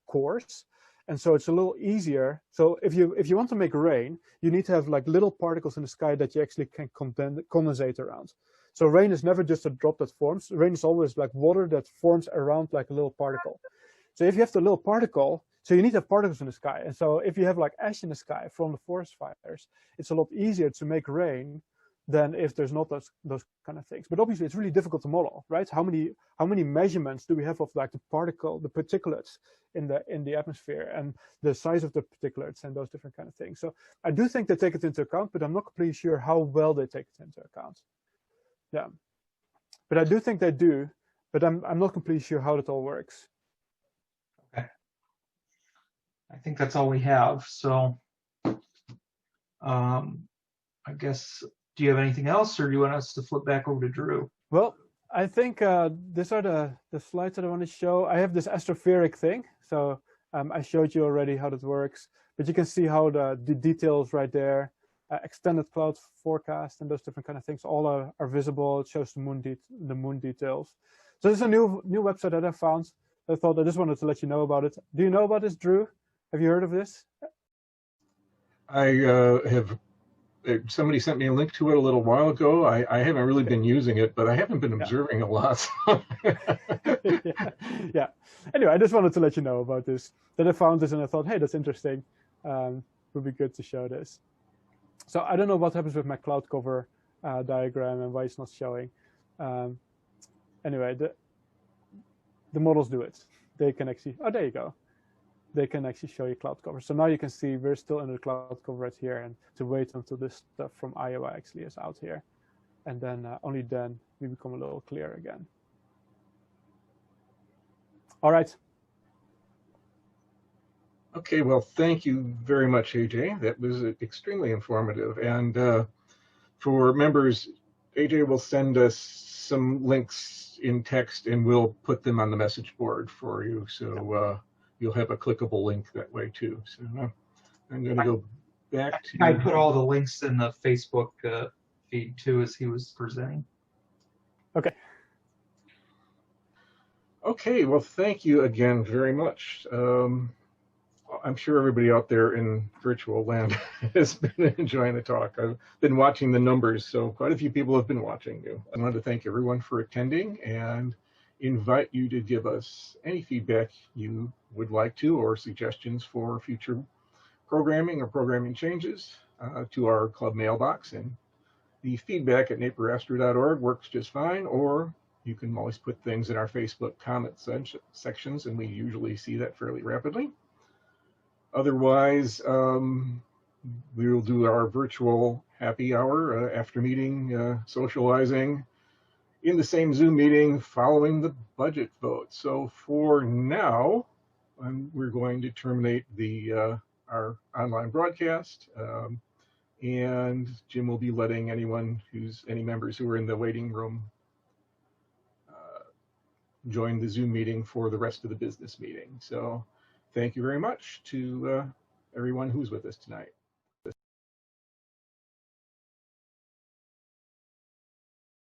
cores, and so it's a little easier. So if you want to make rain, you need to have like little particles in the sky that you actually can condensate around. So rain is never just a drop that forms. Rain is always like water that forms around like a little particle. So if you have the little particle, so you need to have particles in the sky. And so if you have like ash in the sky from the forest fires, it's a lot easier to make rain than if there's not those kind of things. But obviously it's really difficult to model, right? How many measurements do we have of like the particulates in the atmosphere and the size of the particulates and those different kind of things. So I do think they take it into account, but I'm not completely sure how well they take it into account. Yeah. But I do think they do, but I'm not completely sure how that all works. Okay. I think that's all we have. So I guess, do you have anything else, or do you want us to flip back over to Drew? Well, I think these are the slides that I want to show. I have this astropheric thing. So I showed you already how that works, but you can see how the details right there, extended cloud forecast and those different kind of things, all are visible. It shows the moon details. So there's a new website that I found I thought I just wanted to let you know about it. Do you know about this, Drew? Have you heard of this? I have. Somebody sent me a link to it a little while ago. I haven't really been using it, but I haven't been observing a lot. Yeah. Anyway, I just wanted to let you know about this. Then I found this and I thought, hey, that's interesting. Would be good to show this. So I don't know what happens with my cloud cover diagram and why it's not showing. Anyway, the models do it. They can actually, oh, there you go. They can actually show you cloud cover. So now you can see we're still under the cloud cover right here, and to wait until this stuff from Iowa actually is out here. And then only then we become a little clearer again. All right. Okay, well, thank you very much, AJ. That was extremely informative. And for members, AJ will send us some links in text and we'll put them on the message board for you. So you'll have a clickable link that way too. So I'm going to go back to... I put all the links in the Facebook feed too as he was presenting. Okay. Okay, well, thank you again very much. I'm sure everybody out there in virtual land has been enjoying the talk. I've been watching the numbers, so quite a few people have been watching you. I wanted to thank everyone for attending and invite you to give us any feedback you would like to or suggestions for future programming or programming changes to our club mailbox. And the feedback at naperastro.org works just fine, or you can always put things in our Facebook comment sections, and we usually see that fairly rapidly. Otherwise, we will do our virtual happy hour after meeting, socializing in the same Zoom meeting following the budget vote. So for now, we're going to terminate our online broadcast, and Jim will be letting any members who are in the waiting room join the Zoom meeting for the rest of the business meeting. So thank you very much to everyone who's with us tonight.